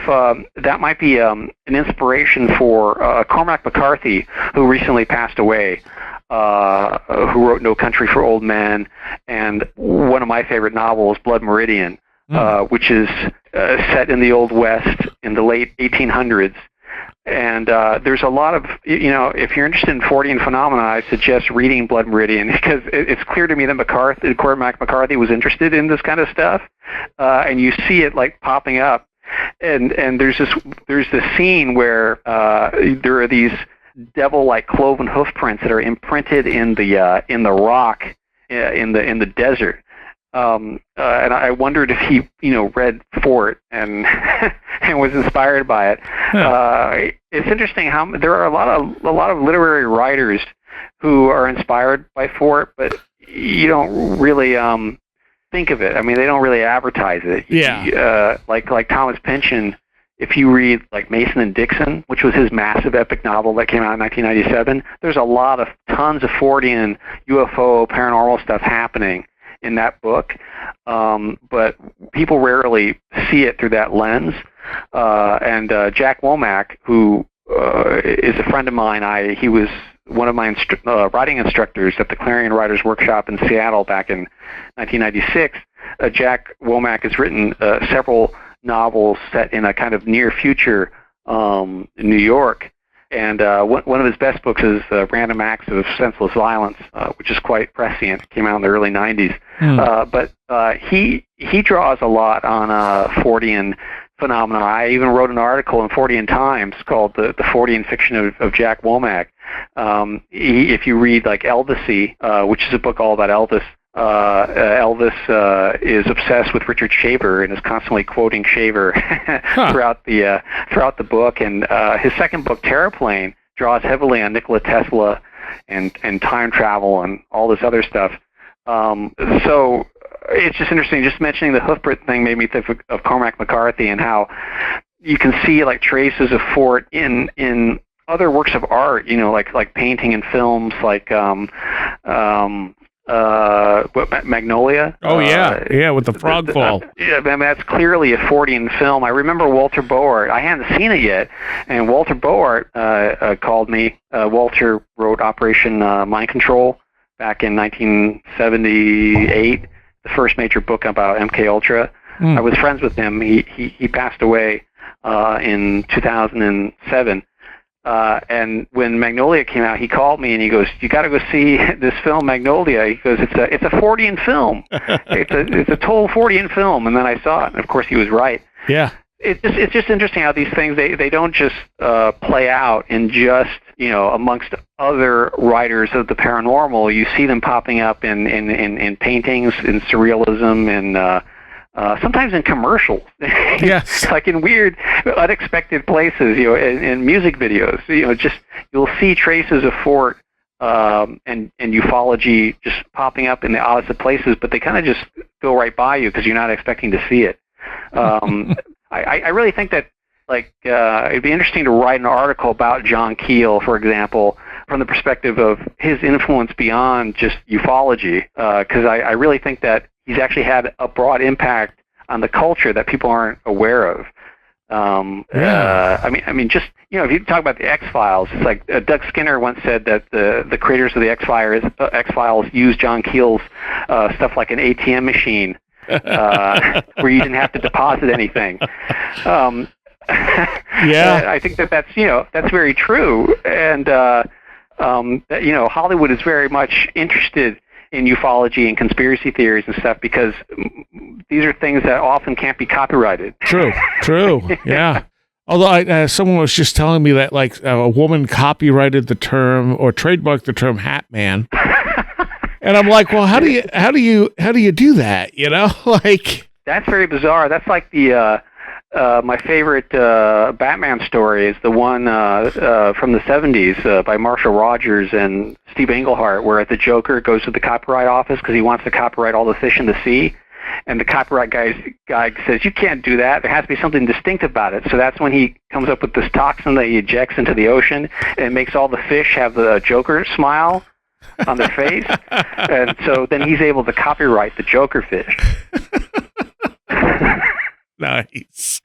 that might be an inspiration for Cormac McCarthy, who recently passed away, who wrote No Country for Old Men, and one of my favorite novels, Blood Meridian, which is set in the Old West in the late 1800s. And there's a lot of, if you're interested in Fortean phenomena, I suggest reading Blood Meridian, because it's clear to me that Cormac McCarthy was interested in this kind of stuff, and you see it like popping up. And there's this scene where there are these devil-like cloven hoof prints that are imprinted in the rock in the desert. And I wondered if he, read Fort and and was inspired by it. It's interesting how there are a lot of literary writers who are inspired by Fort, but you don't really think of it. I mean, they don't really advertise it. Yeah. Like Thomas Pynchon. If you read like Mason and Dixon, which was his massive epic novel that came out in 1997, there's tons of Fortean UFO paranormal stuff happening in that book, but people rarely see it through that lens. And Jack Womack, who is a friend of mine, he was one of my writing instructors at the Clarion Writers Workshop in Seattle back in 1996. Jack Womack has written several novels set in a kind of near future in New York. And one of his best books is Random Acts of Senseless Violence, which is quite prescient. It came out in the early 90s. But he draws a lot on Fortean phenomena. I even wrote an article in Fortean Times called The Fortean Fiction of Jack Womack. If you read like Elvisy, which is a book all about Elvis, Elvis is obsessed with Richard Shaver and is constantly quoting Shaver throughout the book. And his second book, Terraplane, draws heavily on Nikola Tesla and time travel and all this other stuff. So it's just interesting. Just mentioning the hoofprint thing made me think of Cormac McCarthy and how you can see like traces of Fort in other works of art. Like painting and films, like Magnolia. Oh yeah, with the frog fall. Yeah, I mean, that's clearly a Fortean film. I remember Walter Boart. I hadn't seen it yet, and Walter Boart called me. Walter wrote Operation Mind Control back in 1978, the first major book about MK Ultra. I was friends with him. He passed away in 2007. And when Magnolia came out, he called me and he goes, "You got to go see this film, Magnolia." He goes, "It's a Fortean film. It's a total Fortean film." And then I saw it, and of course he was right. Yeah. it's just interesting how these things they don't just play out in just amongst other writers of the paranormal. You see them popping up in paintings, in surrealism, and sometimes in commercials. Yes, like in weird, unexpected places. In music videos. Just you'll see traces of Fort and ufology just popping up in the oddest of places, but they kind of just go right by you because you're not expecting to see it. I really think that it'd be interesting to write an article about John Keel, for example, from the perspective of his influence beyond just ufology, because I really think that he's actually had a broad impact on the culture that people aren't aware of. I mean, just if you talk about the X-Files, it's like Doug Skinner once said that the creators of the X-Files used John Keel's stuff like an ATM machine. Where you didn't have to deposit anything. I think that's very true, and Hollywood is very much interested in ufology and conspiracy theories and stuff because these are things that often can't be copyrighted. True, yeah. Although someone was just telling me that a woman copyrighted the term or trademarked the term Hat Man. And I'm like, well, how do you do that? That's very bizarre. That's like the my favorite Batman story is the one from the 70s by Marshall Rogers and Steve Englehart, where the Joker goes to the copyright office because he wants to copyright all the fish in the sea, and the copyright guy says, you can't do that. There has to be something distinct about it. So that's when he comes up with this toxin that he ejects into the ocean and makes all the fish have the Joker smile on their face, and so then he's able to copyright the Joker fish. Nice.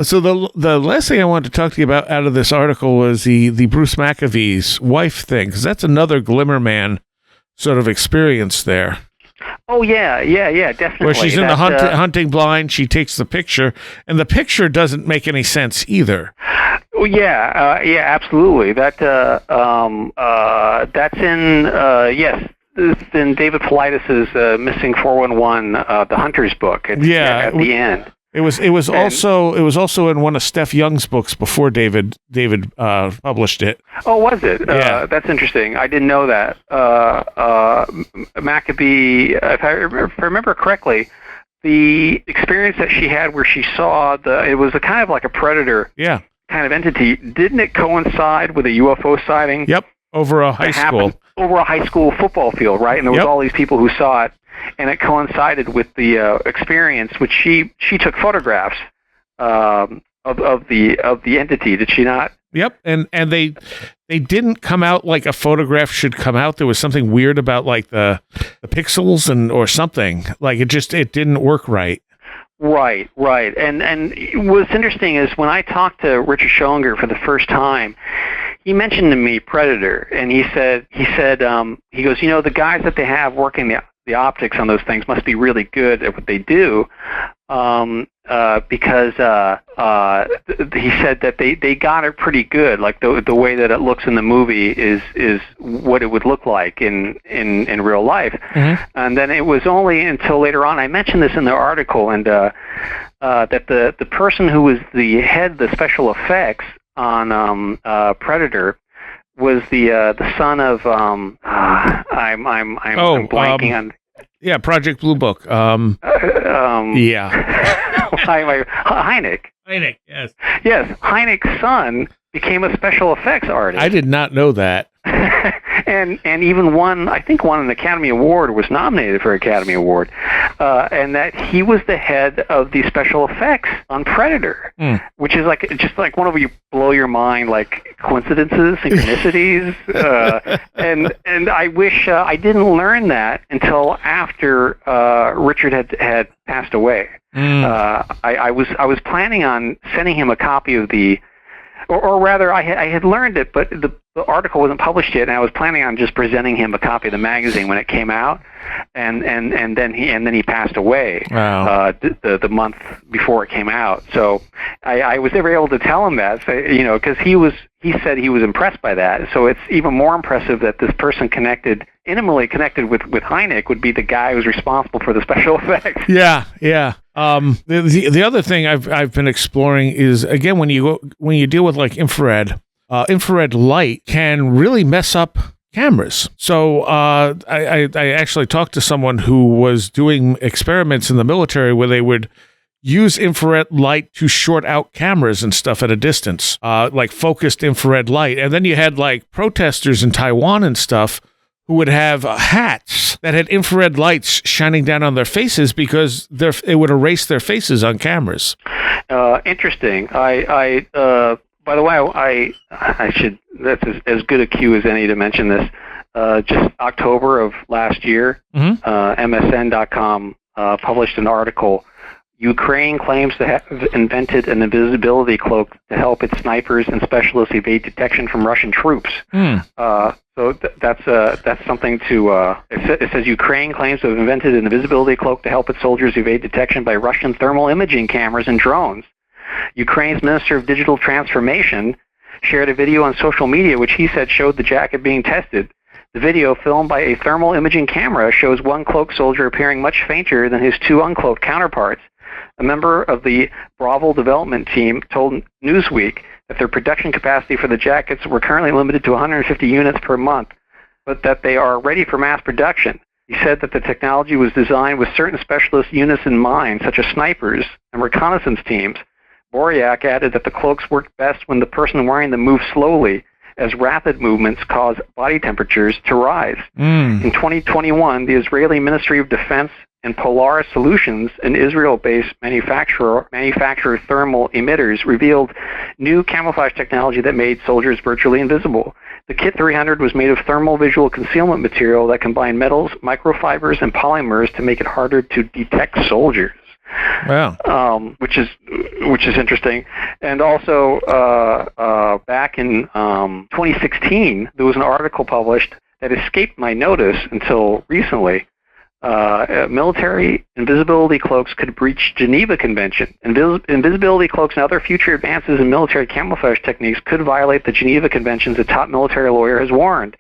So the last thing I wanted to talk to you about out of this article was the Bruce McAvee's wife thing, because that's another Glimmer Man sort of experience there. Oh yeah, definitely. Where she's in the hunting blind, she takes the picture, and the picture doesn't make any sense either. Oh yeah, absolutely. That's in it's in David Paulides' Missing 411, the Hunter's book. At the end. It was also in one of Steph Young's books before David published it. Oh, was it? Yeah. That's interesting. I didn't know that. Maccabee, if I remember correctly, the experience that she had where she saw it was a kind of like a predator kind of entity. Didn't it coincide with a UFO sighting? Yep, over a high school. Over a high school football field, right? And there was all these people who saw it, and it coincided with the experience, which she took photographs of the entity. Did she not? Yep, and they didn't come out like a photograph should come out. There was something weird about like the pixels or something. Like it didn't work right. Right. And what's interesting is when I talked to Richard Schellinger for the first time, he mentioned to me Predator, and he said he goes, the guys that they have working the optics on those things must be really good at what they do, because he said that they got it pretty good. Like the way that it looks in the movie is what it would look like in real life. Mm-hmm. And then it was only until later on, I mentioned this in the article, and that the person who was the head of the special effects on Predator was the son of I'm blanking on. Yeah, Project Blue Book. Yeah. Hynek. Hynek, yes. Yes, Hynek's son became a special effects artist. I did not know that. and even won an Academy Award, was nominated for an Academy Award, and that he was the head of the special effects on Predator, which is just like one of you blow your mind, like coincidences, synchronicities, and I wish I didn't learn that until after Richard had passed away. I was planning on sending him a copy of the. Or rather, I had learned it, but the article wasn't published yet, and I was planning on just presenting him a copy of the magazine when it came out. and then he passed away. Wow. The month before it came out. So I was never able to tell him that, because he said he was impressed by that. So it's even more impressive that this person intimately connected with Hynek would be the guy who's responsible for the special effects. Yeah. The other thing I've been exploring is, again, when you deal with like infrared light can really mess up cameras. So I actually talked to someone who was doing experiments in the military where they would use infrared light to short out cameras and stuff at a distance, like focused infrared light. And then you had like protesters in Taiwan and stuff who would have hats that had infrared lights shining down on their faces because it would erase their faces on cameras. Interesting. By the way, I should, that's as good a cue as any to mention this. Just October of last year, MSN.com published an article. Ukraine claims to have invented an invisibility cloak to help its snipers and specialists evade detection from Russian troops. So that's something to. It says Ukraine claims to have invented an invisibility cloak to help its soldiers evade detection by Russian thermal imaging cameras and drones. Ukraine's Minister of Digital Transformation shared a video on social media which he said showed the jacket being tested. The video, filmed by a thermal imaging camera, shows one cloaked soldier appearing much fainter than his two uncloaked counterparts. A member of the Bravo development team told Newsweek that their production capacity for the jackets were currently limited to 150 units per month, but that they are ready for mass production. He said that the technology was designed with certain specialist units in mind, such as snipers and reconnaissance teams. Boryak added that the cloaks worked best when the person wearing them moved slowly, as rapid movements cause body temperatures to rise. In 2021, the Israeli Ministry of Defense and Polaris Solutions, an Israel-based manufacturer thermal emitters, revealed new camouflage technology that made soldiers virtually invisible. The Kit 300 was made of thermal visual concealment material that combined metals, microfibers, and polymers to make it harder to detect soldiers. Wow. Which is interesting. And also, back in 2016, there was an article published that escaped my notice until recently. Military invisibility cloaks could breach Geneva Convention. Invisibility cloaks and other future advances in military camouflage techniques could violate the Geneva Conventions, a top military lawyer has warned.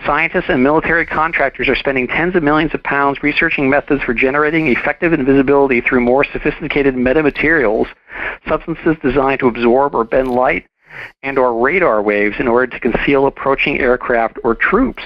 Scientists and military contractors are spending tens of millions of pounds researching methods for generating effective invisibility through more sophisticated metamaterials, substances designed to absorb or bend light and or radar waves in order to conceal approaching aircraft or troops.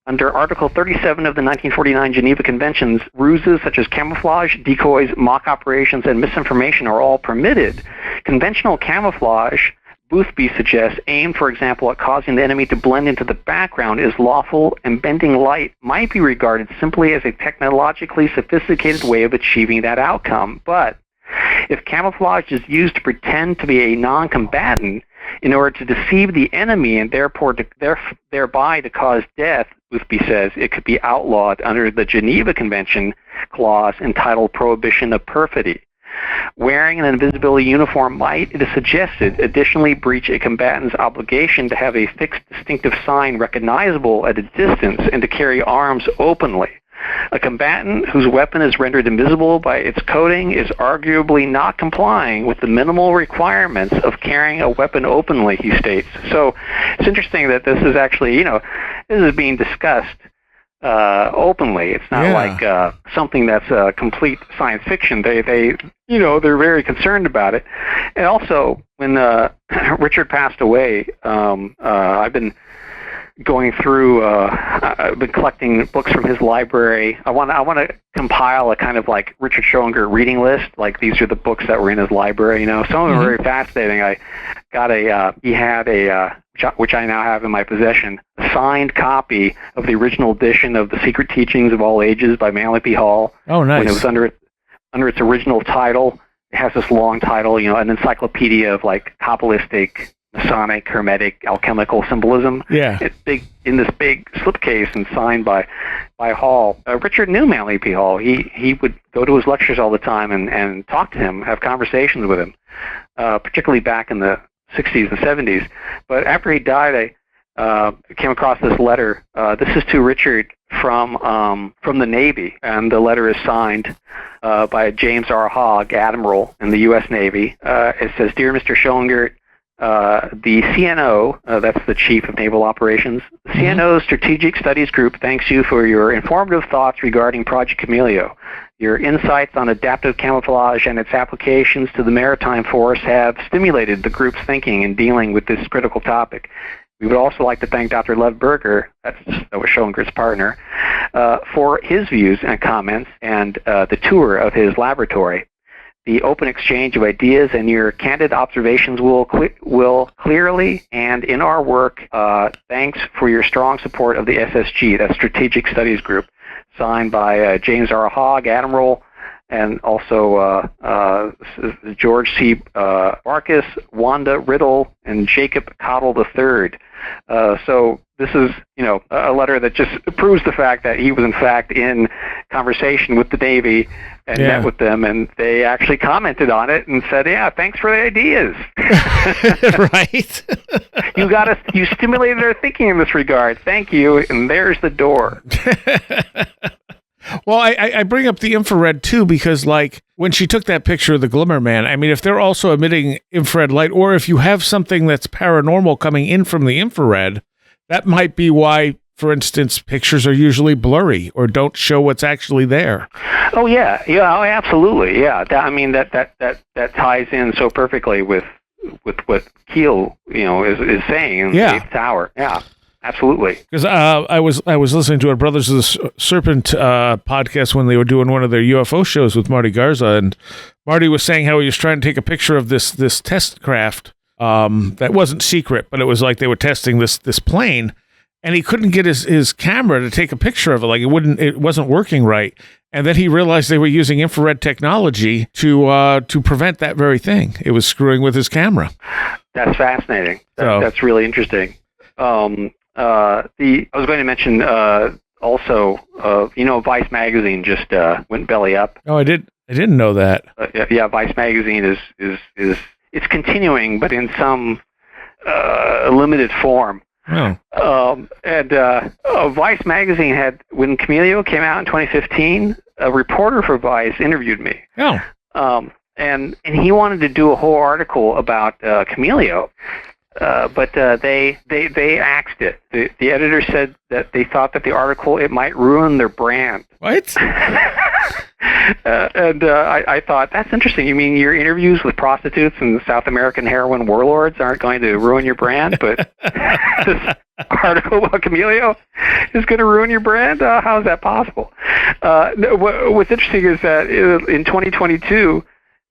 Under Article 37 of the 1949 Geneva Conventions, ruses such as camouflage, decoys, mock operations, and misinformation are all permitted. Conventional camouflage, Boothby suggests, aimed, for example, at causing the enemy to blend into the background, is lawful, and bending light might be regarded simply as a technologically sophisticated way of achieving that outcome. But if camouflage is used to pretend to be a non-combatant in order to deceive the enemy and thereby to cause death, Boothby says, it could be outlawed under the Geneva Convention clause entitled Prohibition of Perfidy. Wearing an invisibility uniform might, it is suggested, additionally breach a combatant's obligation to have a fixed distinctive sign recognizable at a distance and to carry arms openly. A combatant whose weapon is rendered invisible by its coating is arguably not complying with the minimal requirements of carrying a weapon openly, he states. So it's interesting that this is actually, this is being discussed openly. It's not like something that's complete science fiction. They're very concerned about it. And also, when Richard passed away, I've been going through. I've been collecting books from his library. I want to compile a kind of like Richard Schoeninger reading list. Like these are the books that were in his library. Some of them are very fascinating. I got he had a which I now have in my possession, a signed copy of the original edition of The Secret Teachings of All Ages by Manly P. Hall. Oh, nice. When it was under its original title. It has this long title, an encyclopedia of like Kabbalistic, Masonic, Hermetic, alchemical symbolism. Yeah. It's big in this big slipcase and signed by Hall. Richard knew Manly P. Hall. He would go to his lectures all the time and talk to him, have conversations with him, particularly back in the 60s and 70s. But after he died, came across this letter. This is to Richard from the Navy, and the letter is signed by James R. Hogg, Admiral in the U.S. Navy. It says, "Dear Mr. Schoengert, the CNO, that's the Chief of Naval Operations, CNO Strategic Studies Group thanks you for your informative thoughts regarding Project Chameleon. Your insights on adaptive camouflage and its applications to the maritime force have stimulated the group's thinking in dealing with this critical topic. We would also like to thank Dr. Lev Berger, that was Schoengert's partner, for his views and comments and the tour of his laboratory. The open exchange of ideas and your candid observations will clearly, and in our work, thanks for your strong support of the SSG, that's Strategic Studies Group, signed by James R. Hogg, Admiral, and also George C. Barkis, Wanda Riddle, and Jacob Cottle III. So this is, a letter that just proves the fact that he was, in fact, in conversation with the Navy and met with them, and they actually commented on it and said, "Yeah, thanks for the ideas." Right. You stimulated our thinking in this regard. Thank you, and there's the door. Well, I bring up the infrared too because, like, when she took that picture of the Glimmer Man, I mean, if they're also emitting infrared light, or if you have something that's paranormal coming in from the infrared, that might be why, for instance, pictures are usually blurry or don't show what's actually there. Oh yeah, absolutely, yeah. That ties in so perfectly with what Keel, is saying in the Eighth Tower. Yeah. Absolutely. Because I was listening to a Brothers of the Serpent podcast when they were doing one of their UFO shows with Marty Garza, and Marty was saying how he was trying to take a picture of this test craft that wasn't secret, but it was like they were testing this plane, and he couldn't get his camera to take a picture of it. Like it wasn't working right, and then he realized they were using infrared technology to prevent that very thing. It was screwing with his camera. That's fascinating. That's really interesting. I was going to mention also, Vice magazine just went belly up. Oh, I didn't know that. Yeah, Vice magazine is it's continuing, but in some limited form. Oh. Vice magazine had, when Chameleon came out in 2015, a reporter for Vice interviewed me. Oh. And he wanted to do a whole article about Chameleon. But they axed it. The editor said that they thought that the article, it might ruin their brand. What? I thought, that's interesting. You mean your interviews with prostitutes and South American heroin warlords aren't going to ruin your brand, but this article about Chameleon is going to ruin your brand? How is that possible? What's interesting is that in 2022,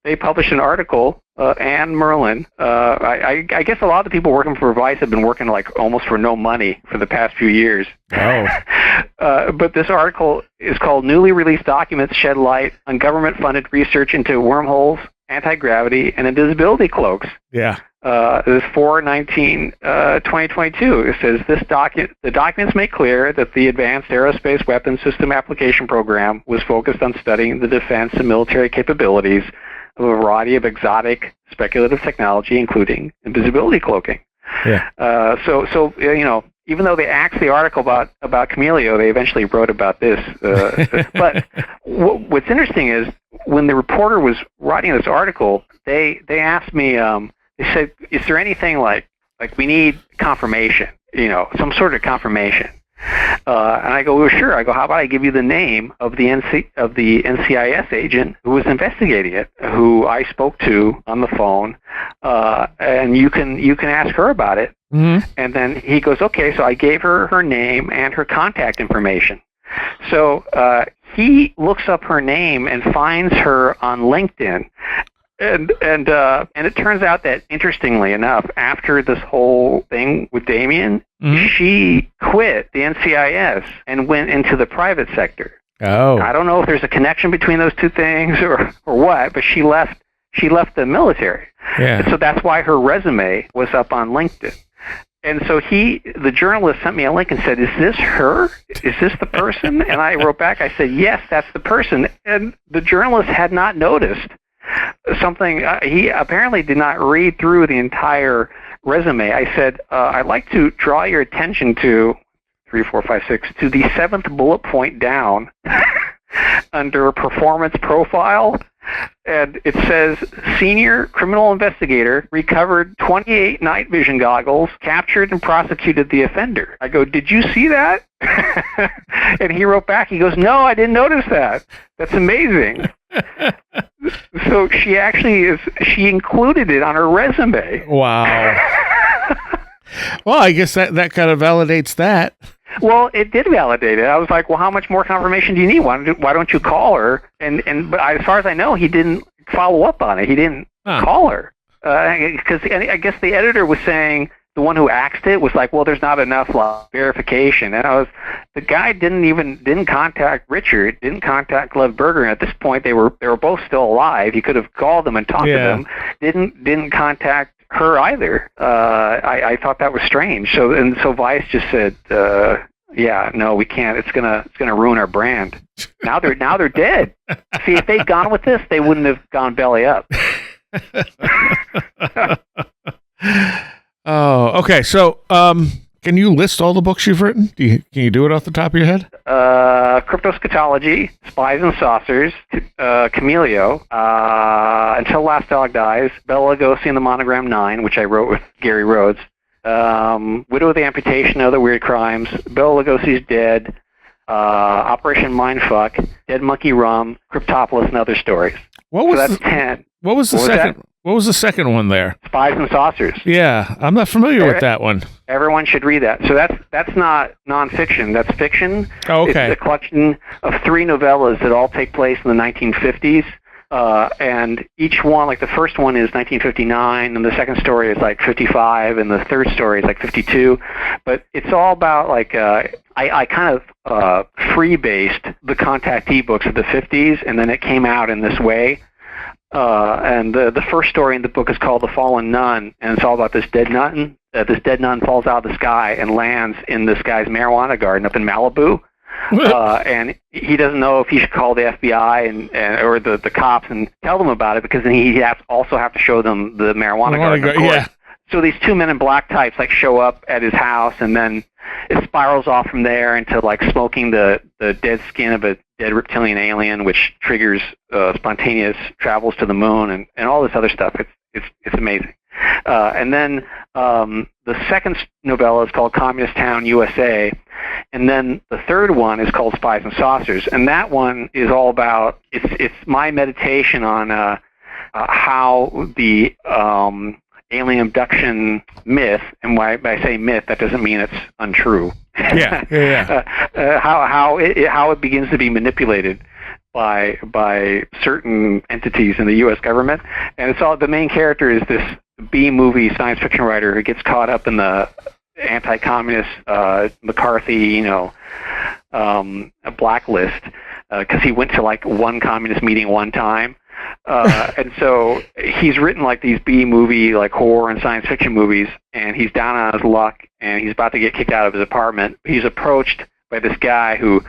they published an article, Anne Merlin. I guess a lot of the people working for Vice have been working like almost for no money for the past few years. Oh. But this article is called "Newly Released Documents Shed Light on Government-Funded Research into Wormholes, Anti-Gravity, and Invisibility Cloaks." Yeah. This is 4/19/2022. It says the documents make clear that the Advanced Aerospace Weapons System Application Program was focused on studying the defense and military capabilities of a variety of exotic speculative technology, including invisibility cloaking. Yeah. So even though they axed the article about Chameleon, they eventually wrote about this. But what's interesting is when the reporter was writing this article, they asked me. They said, "Is there anything like we need confirmation? Some sort of confirmation?" And I go, "Well, sure." I go, "How about I give you the name of the NCIS agent who was investigating it, who I spoke to on the phone, and you can ask her about it." Mm-hmm. And then he goes, "Okay." So I gave her name and her contact information. So he looks up her name and finds her on LinkedIn. And it turns out that, interestingly enough, after this whole thing with Damien, she quit the NCIS and went into the private sector. Oh. I don't know if there's a connection between those two things or what, but she left the military. Yeah. And so that's why her resume was up on LinkedIn. And so the journalist sent me a link and said, "Is this her? Is this the person?" And I wrote back, I said, "Yes, that's the person." And the journalist had not noticed something. He apparently did not read through the entire resume, I said, I'd like to draw your attention to 3, 4, 5, 6 to the 7th bullet point down under performance profile. And it says, senior criminal investigator recovered 28 night vision goggles, captured and prosecuted the offender. I go, did you see that? And he wrote back, he goes, no, I didn't notice that. That's amazing. So she included it on her resume. Wow. Well, I guess that kind of validates that. Well, it did validate it. I was like, well, how much more confirmation do you need? Why don't you call her? But as far as I know, he didn't follow up on it. He didn't call her. Because I guess the editor was saying, the one who axed it was like, well, there's not enough verification. And the guy didn't contact Richard, didn't contact Lev Berger. And at this point, they were both still alive. He could have called them and talked to them. Didn't contact her either. I thought that was strange. So Vice just said, yeah, no, we can't. It's gonna ruin our brand. Now they're dead. See, if they'd gone with this, they wouldn't have gone belly up. Oh, okay. So, can you list all the books you've written? Can you do it off the top of your head? Cryptoschatology, Spies and Saucers, Camelio, Until Last Dog Dies, Bela Lugosi and the Monogram 9, which I wrote with Gary Rhodes, Widow of the Amputation, Other Weird Crimes, Bela Lugosi's Dead, Operation Mindfuck, Dead Monkey Rum, Cryptopolis, and Other Stories. That's 10. What was the second? What was the second one there? Spies and Saucers. Yeah, I'm not familiar with that one. Everyone should read that. So that's not nonfiction. That's fiction. Oh, okay. It's a collection of 3 novellas that all take place in the 1950s. And each one, like the first one is 1959, and the second story is like 55, and the third story is like 52. But it's all about like I kind of free-based the contactee books of the 50s, and then it came out in this way. And the first story in the book is called The Fallen Nun, and it's all about this dead nun. This dead nun falls out of the sky and lands in this guy's marijuana garden up in Malibu. And he doesn't know if he should call the FBI or the cops and tell them about it, because then he also have to show them the marijuana garden. Yeah. So these 2 men in black types like show up at his house, and then it spirals off from there into like smoking the dead skin of a dead reptilian alien, which triggers spontaneous travels to the moon and all this other stuff. It's amazing. And then the second novella is called Communist Town, USA. And then the third one is called Spies and Saucers. And that one is all about, it's my meditation on how the alien abduction myth, and when I say myth, that doesn't mean it's untrue. Yeah. How it begins to be manipulated by certain entities in the U.S. government, and it's all, the main character is this B-movie science fiction writer who gets caught up in the anti-communist McCarthy, a blacklist because he went to like one communist meeting one time. And so he's written like these B-movie, like horror and science fiction movies, and he's down on his luck, and he's about to get kicked out of his apartment. He's approached by this guy who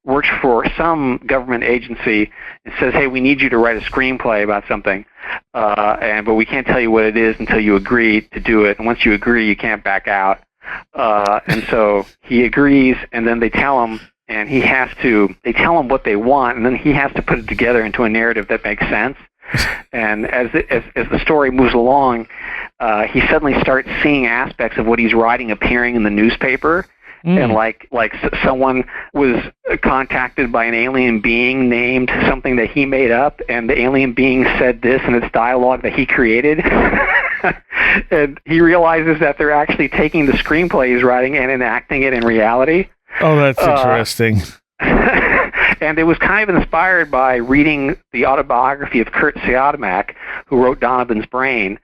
works for some government agency and says, hey, we need you to write a screenplay about something, but we can't tell you what it is until you agree to do it, and once you agree, you can't back out. And so he agrees, and then they tell him, and they tell him what they want, and then he has to put it together into a narrative that makes sense. And as the story moves along, he suddenly starts seeing aspects of what he's writing appearing in the newspaper. And like someone was contacted by an alien being named something that he made up, and the alien being said this in its dialogue that he created. And he realizes that they're actually taking the screenplay he's writing and enacting it in reality. Oh, that's interesting. And it was kind of inspired by reading the autobiography of Kurt Siodmak, who wrote Donovan's Brain,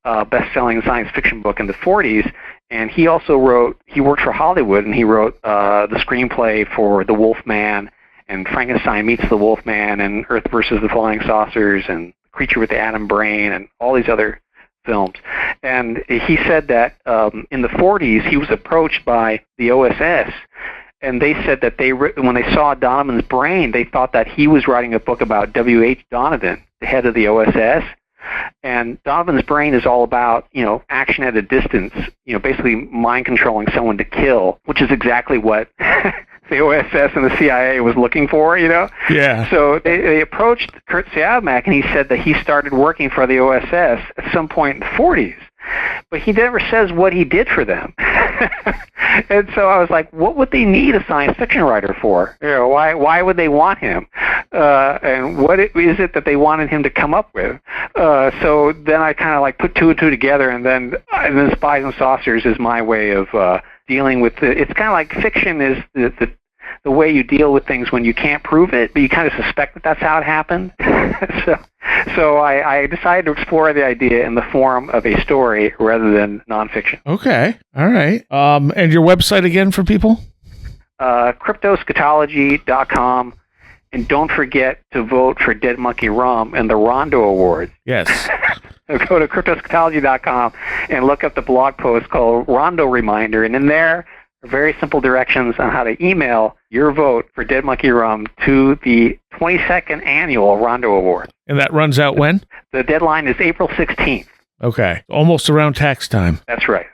best-selling science fiction book in the 40s. And he also worked for Hollywood, and he wrote the screenplay for The Wolfman, and Frankenstein Meets the Wolfman, and Earth versus the Flying Saucers, and Creature with the Atom Brain, and all these other films. And he said that in the 40s, he was approached by the OSS, and they said that when they saw Donovan's Brain, they thought that he was writing a book about W.H. Donovan, the head of the OSS. And Donovan's brain is all about, action at a distance, basically mind controlling someone to kill, which is exactly what the OSS and the CIA was looking for, Yeah. So they approached Kurt Siodmak, and he said that he started working for the OSS at some point in the 40s. But he never says what he did for them. And so I was like, what would they need a science fiction writer for? Why would they want him? And what is it that they wanted him to come up with? So then I kind of put two and two together, and then Spies and Saucers is my way of dealing with it. It's kind of like fiction is the way you deal with things when you can't prove it, but you kind of suspect that that's how it happened. So I decided to explore the idea in the form of a story rather than nonfiction. Okay. All right. And your website again for people? Cryptoschatology.com. And don't forget to vote for Dead Monkey Rum and the Rondo Awards. Yes. Go to cryptoschatology.com and look up the blog post called Rondo Reminder. And in there are very simple directions on how to email your vote for Dead Monkey Rum to the 22nd Annual Rondo Award. And that runs out when? The deadline is April 16th. Okay. Almost around tax time. That's right.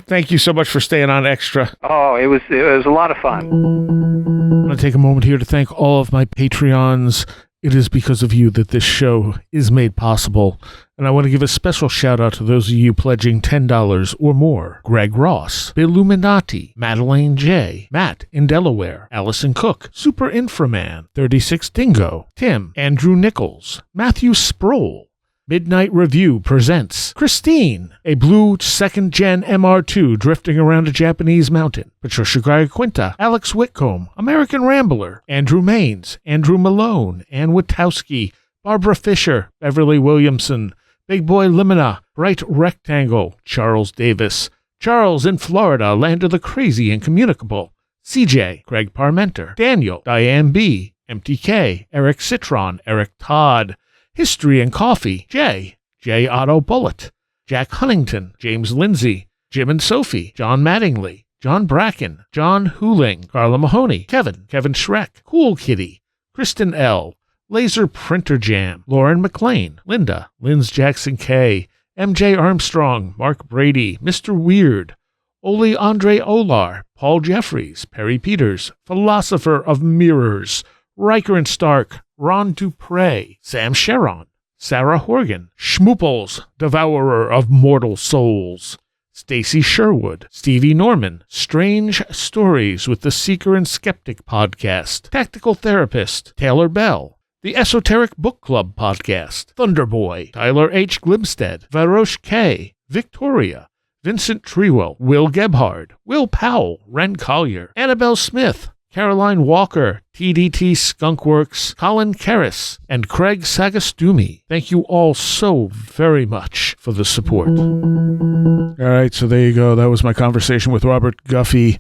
Thank you so much for staying on extra. Oh, it was a lot of fun. I'm going to take a moment here to thank all of my Patreons. It is because of you that this show is made possible. And I want to give a special shout out to those of you pledging $10 or more. Greg Ross, Illuminati, Madeleine J, Matt in Delaware, Allison Cook, Super Inframan, 36 Dingo, Tim, Andrew Nichols, Matthew Sproul, Midnight Review presents Christine, a blue second-gen MR2 drifting around a Japanese mountain. Patricia Quinta, Alex Whitcomb, American Rambler, Andrew Maines, Andrew Malone, Ann Witowski, Barbara Fisher, Beverly Williamson, Big Boy Limina, Bright Rectangle, Charles Davis, Charles in Florida, Land of the Crazy and Communicable, CJ, Craig Parmenter, Daniel, Diane B, MTK, Eric Citron, Eric Todd, History and Coffee, J Otto Bullitt, Jack Huntington, James Lindsay, Jim and Sophie, John Mattingly, John Bracken, John Hooling, Carla Mahoney, Kevin Schreck, Cool Kitty, Kristen L., Laser Printer Jam, Lauren McLean, Linda, Linz Jackson K., MJ Armstrong, Mark Brady, Mr. Weird, Oli Andre Olar, Paul Jeffries, Perry Peters, Philosopher of Mirrors, Riker and Stark, Ron Dupre, Sam Sharon, Sarah Horgan, Schmooples, Devourer of Mortal Souls, Stacy Sherwood, Stevie Norman, Strange Stories with the Seeker and Skeptic podcast, Tactical Therapist, Taylor Bell, the Esoteric Book Club podcast, Thunderboy, Tyler H. Glimstead, Varosh K., Victoria, Vincent Treewell, Will Gebhard, Will Powell, Ren Collier, Annabelle Smith, Caroline Walker, TDT Skunkworks, Colin Karras, and Craig Sagastumi. Thank you all so very much for the support. All right, so there you go. That was my conversation with Robert Guffey.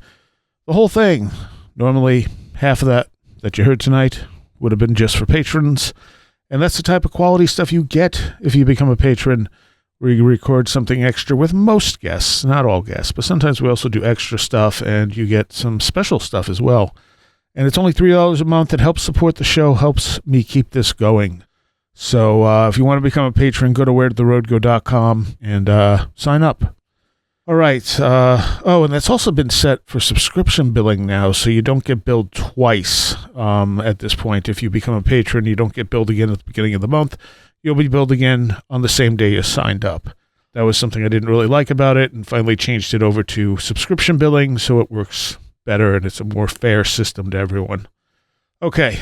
The whole thing, normally half of that you heard tonight would have been just for patrons, and that's the type of quality stuff you get if you become a patron. We record something extra with most guests, not all guests, but sometimes we also do extra stuff, and you get some special stuff as well. And it's only $3 a month. It helps support the show, helps me keep this going. So if you want to become a patron, go to wheretheroadgo.com and sign up. All right. And that's also been set for subscription billing now, so you don't get billed twice at this point. If you become a patron, you don't get billed again at the beginning of the month. You'll be billed again on the same day you signed up. That was something I didn't really like about it, and finally changed it over to subscription billing so it works better and it's a more fair system to everyone. Okay,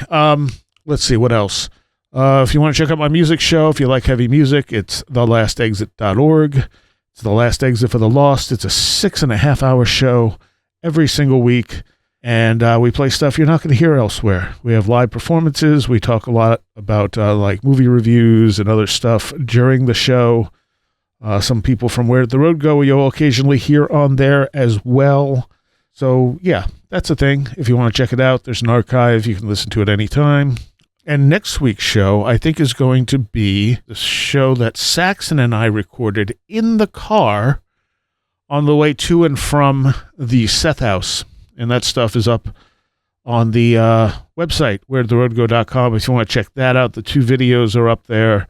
let's see, what else? If you want to check out my music show, if you like heavy music, it's thelastexit.org. It's The Last Exit for the Lost. It's a 6.5-hour show every single week. And we play stuff you're not going to hear elsewhere. We have live performances. We talk a lot about like movie reviews and other stuff during the show. Some people from Where Did the Road Go you'll occasionally hear on there as well. So, yeah, that's a thing. If you want to check it out, there's an archive. You can listen to it anytime. And next week's show, I think, is going to be the show that Saxon and I recorded in the car on the way to and from the Seth House. And that stuff is up on the website, wheretheroadgo.com. If you want to check that out, the 2 videos are up there.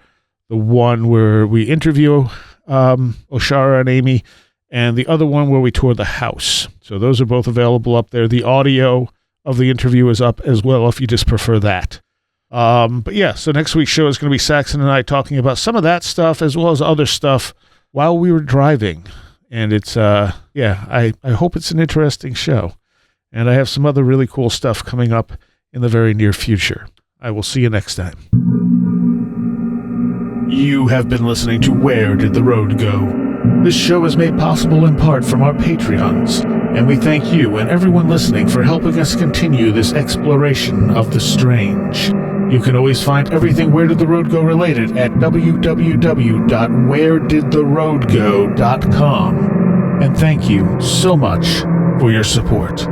The one where we interview Oshara and Amy, and the other one where we tour the house. So those are both available up there. The audio of the interview is up as well if you just prefer that. But yeah, so next week's show is going to be Saxon and I talking about some of that stuff as well as other stuff while we were driving. And it's, I hope it's an interesting show. And I have some other really cool stuff coming up in the very near future. I will see you next time. You have been listening to Where Did the Road Go? This show is made possible in part from our Patreons, and we thank you and everyone listening for helping us continue this exploration of the strange. You can always find everything Where Did the Road Go related at www.wheredidtheroadgo.com. And thank you so much for your support.